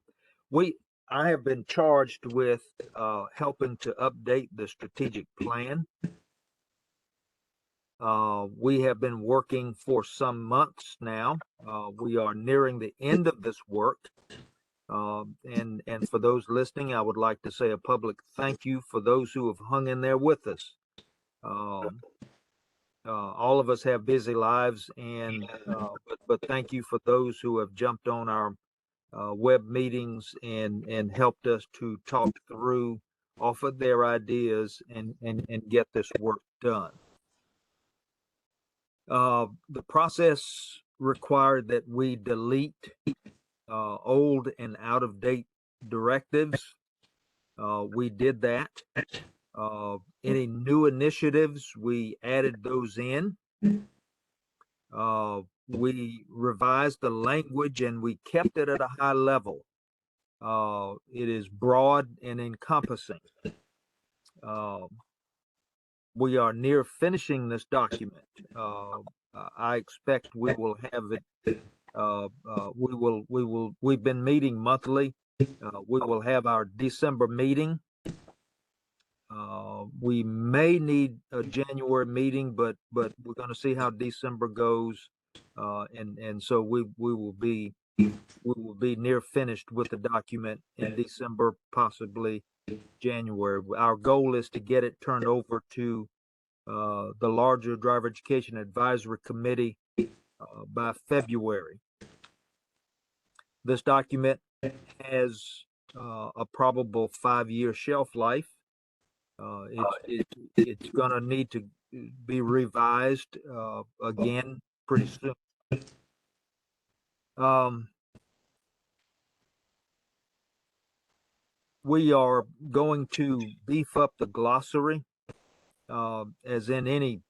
Speaker 5: I have been charged with helping to update the strategic plan. We have been working for some months now. We are nearing the end of this work. And for those listening, I would like to say a public thank you for those who have hung in there with us. All of us have busy lives, and but thank you for those who have jumped on our web meetings and helped us to talk through, offer their ideas, and get this work done. The process required that we delete old and out-of-date directives. We did that. Any new initiatives, we added those in. We revised the language and we kept it at a high level. It is broad and encompassing. We are near finishing this document. I expect we will have it. We've been meeting monthly. We will have our December meeting. We may need a January meeting, but we're going to see how December goes, and so we will be near finished with the document in December, possibly January. Our goal is to get it turned over to the larger Driver Education Advisory Committee by February. This document has a probable 5-year shelf life. It's going to need to be revised again pretty soon. We are going to beef up the glossary, as in any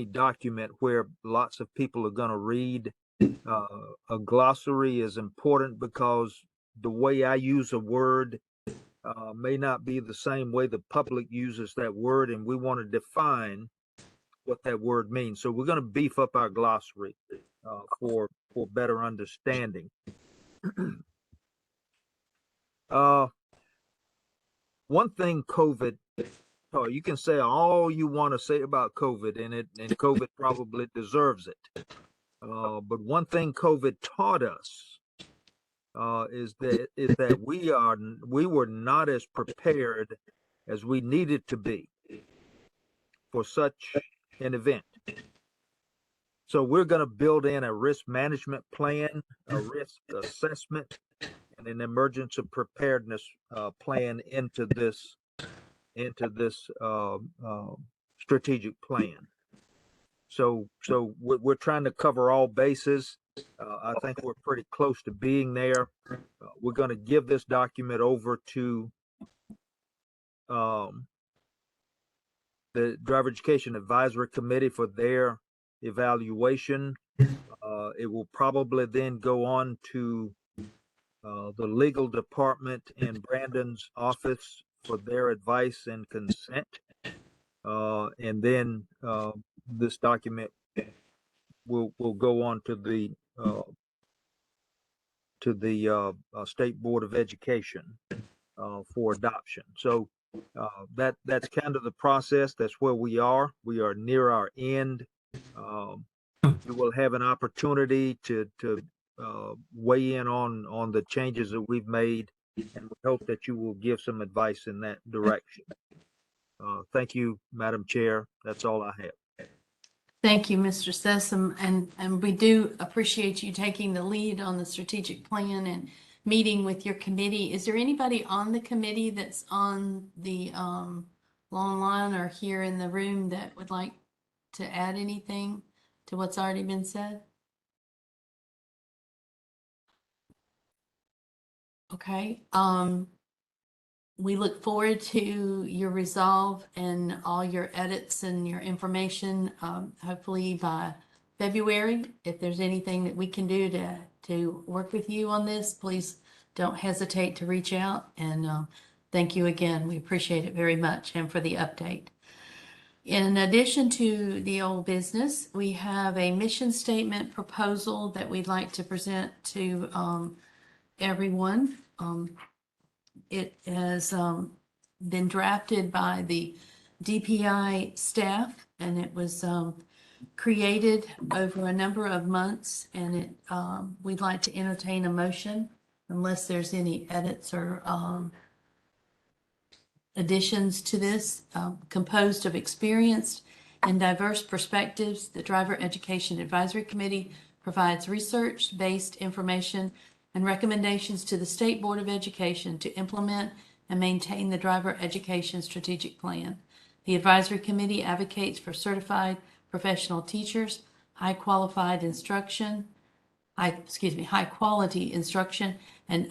Speaker 5: document where lots of people are going to read. A glossary is important because the way I use a word may not be the same way the public uses that word, and we want to define what that word means. So we're going to beef up our glossary for better understanding. One thing COVID Oh, you can say all you want to say about COVID, and COVID probably deserves it. But one thing COVID taught us is that we were not as prepared as we needed to be for such an event. So we're going to build in a risk management plan, a risk assessment, and an emergency preparedness plan into this strategic plan. So we're trying to cover all bases. I think we're pretty close to being there. We're going to give this document over to the Driver Education Advisory Committee for their evaluation. It will probably then go on to the legal department in Brandon's office for their advice and consent. And then this document will go on to the State Board of Education for adoption. So that's kind of the process. That's where we are. We are near our end. You will have an opportunity to weigh in on the changes that we've made, and we hope that you will give some advice in that direction. Thank you, Madam Chair. That's all I have.
Speaker 2: Thank you, Mr. Sessom, and we do appreciate you taking the lead on the strategic plan and meeting with your committee. Is there anybody on the committee that's on the long line or here in the room that would like to add anything to what's already been said? Okay, we look forward to your resolve and all your edits and your information, hopefully by February. If there's anything that we can do to work with you on this, please don't hesitate to reach out. And thank you again. We appreciate it very much, and for the update. In addition to the old business, we have a mission statement proposal that we'd like to present to everyone. It has been drafted by the DPI staff, and it was created over a number of months, and we'd like to entertain a motion unless there's any edits or additions to this. Composed of experienced and diverse perspectives, the Driver Education Advisory Committee provides research-based information and recommendations to the State Board of Education to implement and maintain the Driver Education Strategic Plan. The Advisory Committee advocates for certified professional teachers, high quality instruction, and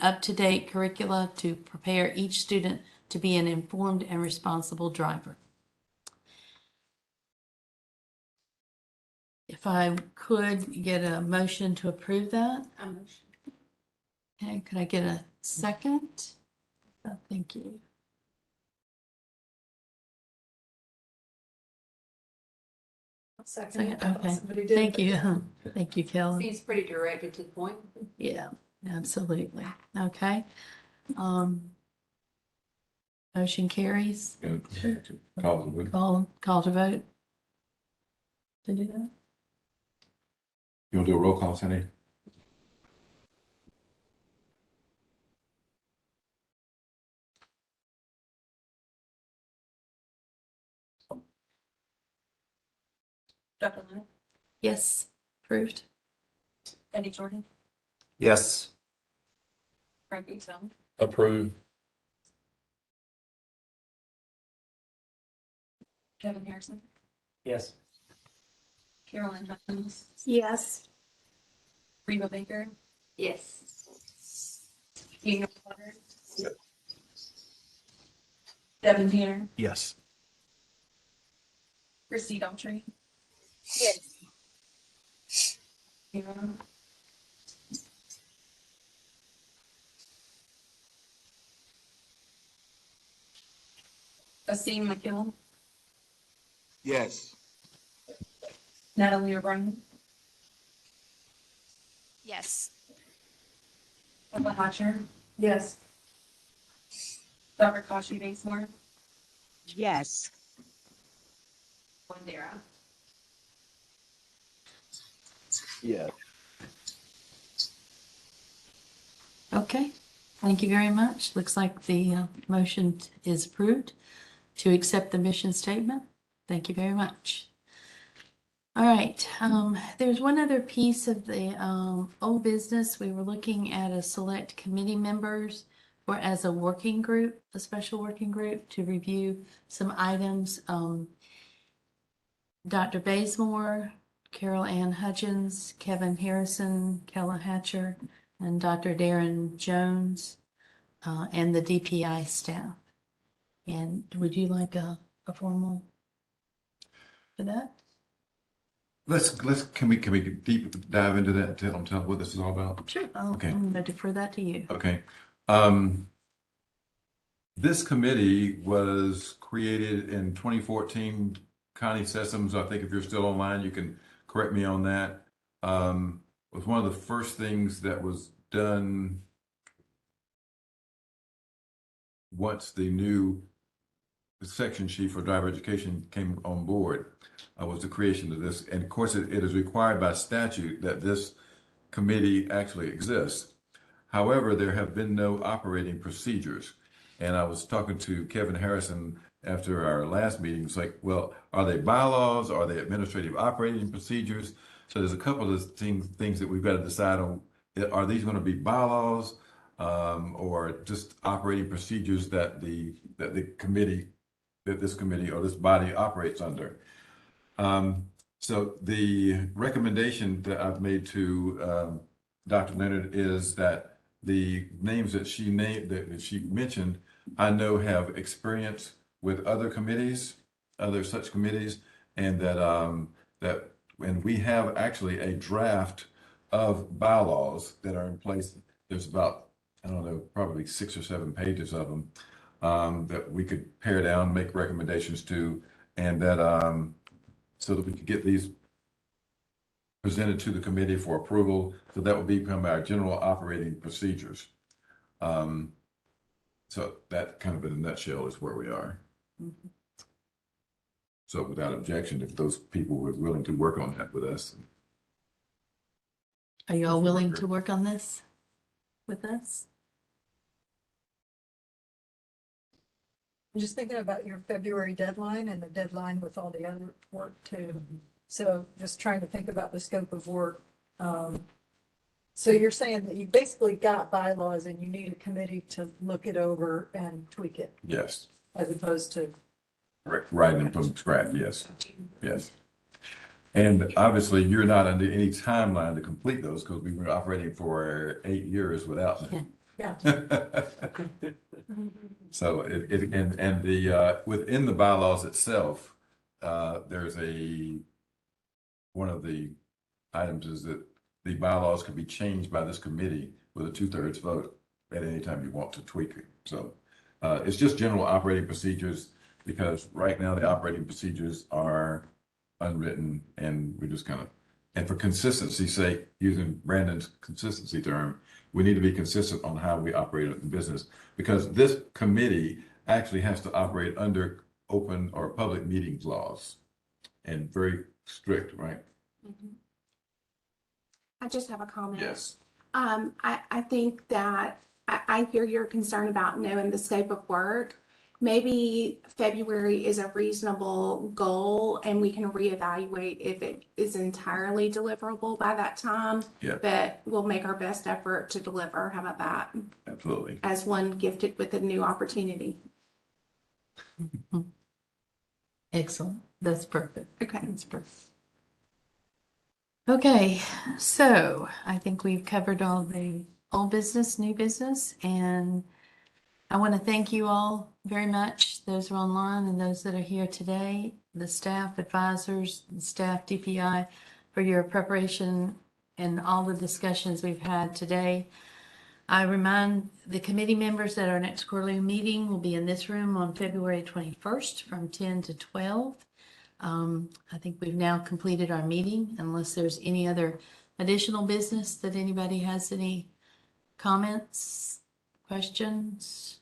Speaker 2: up-to-date curricula to prepare each student to be an informed and responsible driver. If I could get a motion to approve that?
Speaker 8: A motion.
Speaker 2: Okay, could I get a second? Thank you.
Speaker 13: Second.
Speaker 2: Okay,
Speaker 13: Somebody did.
Speaker 2: thank you. Thank you, Kelly.
Speaker 8: Seems pretty directed to the point.
Speaker 2: Yeah, absolutely. Okay. Motion carries. Call to vote. To do that?
Speaker 3: You want to do a roll call, Cindy?
Speaker 8: Dr. Leonard,
Speaker 2: Yes, approved.
Speaker 8: Eddie Jordan,
Speaker 9: Yes.
Speaker 8: Frank Eaton,
Speaker 9: Approve.
Speaker 8: Kevin Harrison,
Speaker 9: Yes.
Speaker 8: Carolyn Hutchins,
Speaker 12: Yes.
Speaker 8: Reba Baker,
Speaker 12: Yes.
Speaker 8: Daniel Potter,
Speaker 9: Yep.
Speaker 8: Devin Tanner,
Speaker 9: Yes.
Speaker 8: Christy Daltrey.
Speaker 12: Yes.
Speaker 8: Aaron, Asim McKill,
Speaker 1: Yes.
Speaker 8: Natalie O'Brien,
Speaker 6: Yes.
Speaker 8: Emma Hatcher,
Speaker 13: Yes.
Speaker 8: Dr. Kashi Basemore,
Speaker 13: Yes.
Speaker 8: Wandera.
Speaker 5: Yes.
Speaker 2: Okay, thank you very much. Looks like the motion is approved to accept the mission statement. Thank you very much. All right, there's one other piece of the old business. We were looking at a select committee members or as a working group, a special working group to review some items. Dr. Bazemore, Carol Ann Hutchins, Kevin Harrison, Kella Hatcher, and Dr. Darren Jones, and the DPI staff. And would you like a formal for that?
Speaker 3: Can we deep dive into that and tell them what this is all about?
Speaker 2: Sure.
Speaker 3: Okay.
Speaker 2: I'm going to defer that to you.
Speaker 3: Okay. This committee was created in 2014. Connie Sessoms, I think if you're still online, you can correct me on that. Was one of the first things that was done once the new section chief for driver education came on board, was the creation of this. And of course, it is required by statute that this committee actually exists. However, there have been no operating procedures. And I was talking to Kevin Harrison after our last meeting. It's like, well, are they bylaws? Are they administrative operating procedures? So there's a couple of things that we've got to decide on. Are these going to be bylaws or just operating procedures that this committee or this body operates under? So the recommendation that I've made to Dr. Leonard is that the names that she mentioned, I know have experience with other committees, other such committees, and and we have actually a draft of bylaws that are in place. There's about, I don't know, probably 6 or 7 pages of them that we could pare down, make recommendations to, and that so that we could get these presented to the committee for approval. So that would become our general operating procedures. So that kind of in a nutshell is where we are.
Speaker 2: Mm-hmm.
Speaker 3: So without objection, if those people were willing to work on that with us.
Speaker 2: Are you all willing to work on this with us?
Speaker 13: I'm just thinking about your February deadline and the deadline with all the other work too. So just trying to think about the scope of work. So you're saying that you basically got bylaws and you need a committee to look it over and tweak it
Speaker 3: Yes.
Speaker 13: as opposed to.
Speaker 3: Writing them from scratch. Yes. Yes. And obviously you're not under any timeline to complete those because we were operating for 8 years without them.
Speaker 13: Yeah.
Speaker 3: So within the bylaws itself, there's one of the items is that the bylaws can be changed by this committee with a 2/3 vote at any time you want to tweak it. So it's just general operating procedures because right now the operating procedures are unwritten and we're just and for consistency's sake, using Brandon's consistency term, we need to be consistent on how we operate in business because this committee actually has to operate under open or public meetings laws and very strict, right?
Speaker 12: Mhm. I just have a comment.
Speaker 3: Yes.
Speaker 12: I think that I hear your concern about knowing the scope of work. Maybe February is a reasonable goal and we can reevaluate if it is entirely deliverable by that time.
Speaker 3: Yeah.
Speaker 12: But we'll make our best effort to deliver. How about that?
Speaker 3: Absolutely.
Speaker 12: As one gifted with a new opportunity.
Speaker 2: Excellent. That's perfect.
Speaker 12: Okay.
Speaker 2: That's perfect. Okay, so I think we've covered all the old business, new business, and I want to thank you all very much, those who are online and those that are here today, the staff, advisors, the staff, DPI, for your preparation and all the discussions we've had today. I remind the committee members that our next quarterly meeting will be in this room on February 21st from 10 to 12. I think we've now completed our meeting unless there's any other additional business that anybody has any comments, questions.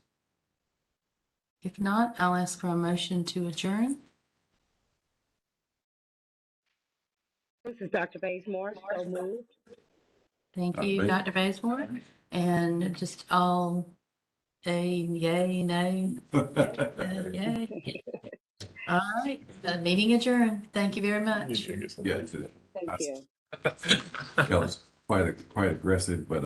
Speaker 2: If not, I'll ask for a motion to adjourn.
Speaker 14: This is Dr. Bazemore, so moved.
Speaker 2: Thank you, Dr. Bazemore. And just all yay, nay, yay. All right, the meeting adjourned. Thank you very much.
Speaker 3: Yeah,
Speaker 14: Thank you.
Speaker 3: that was quite aggressive, but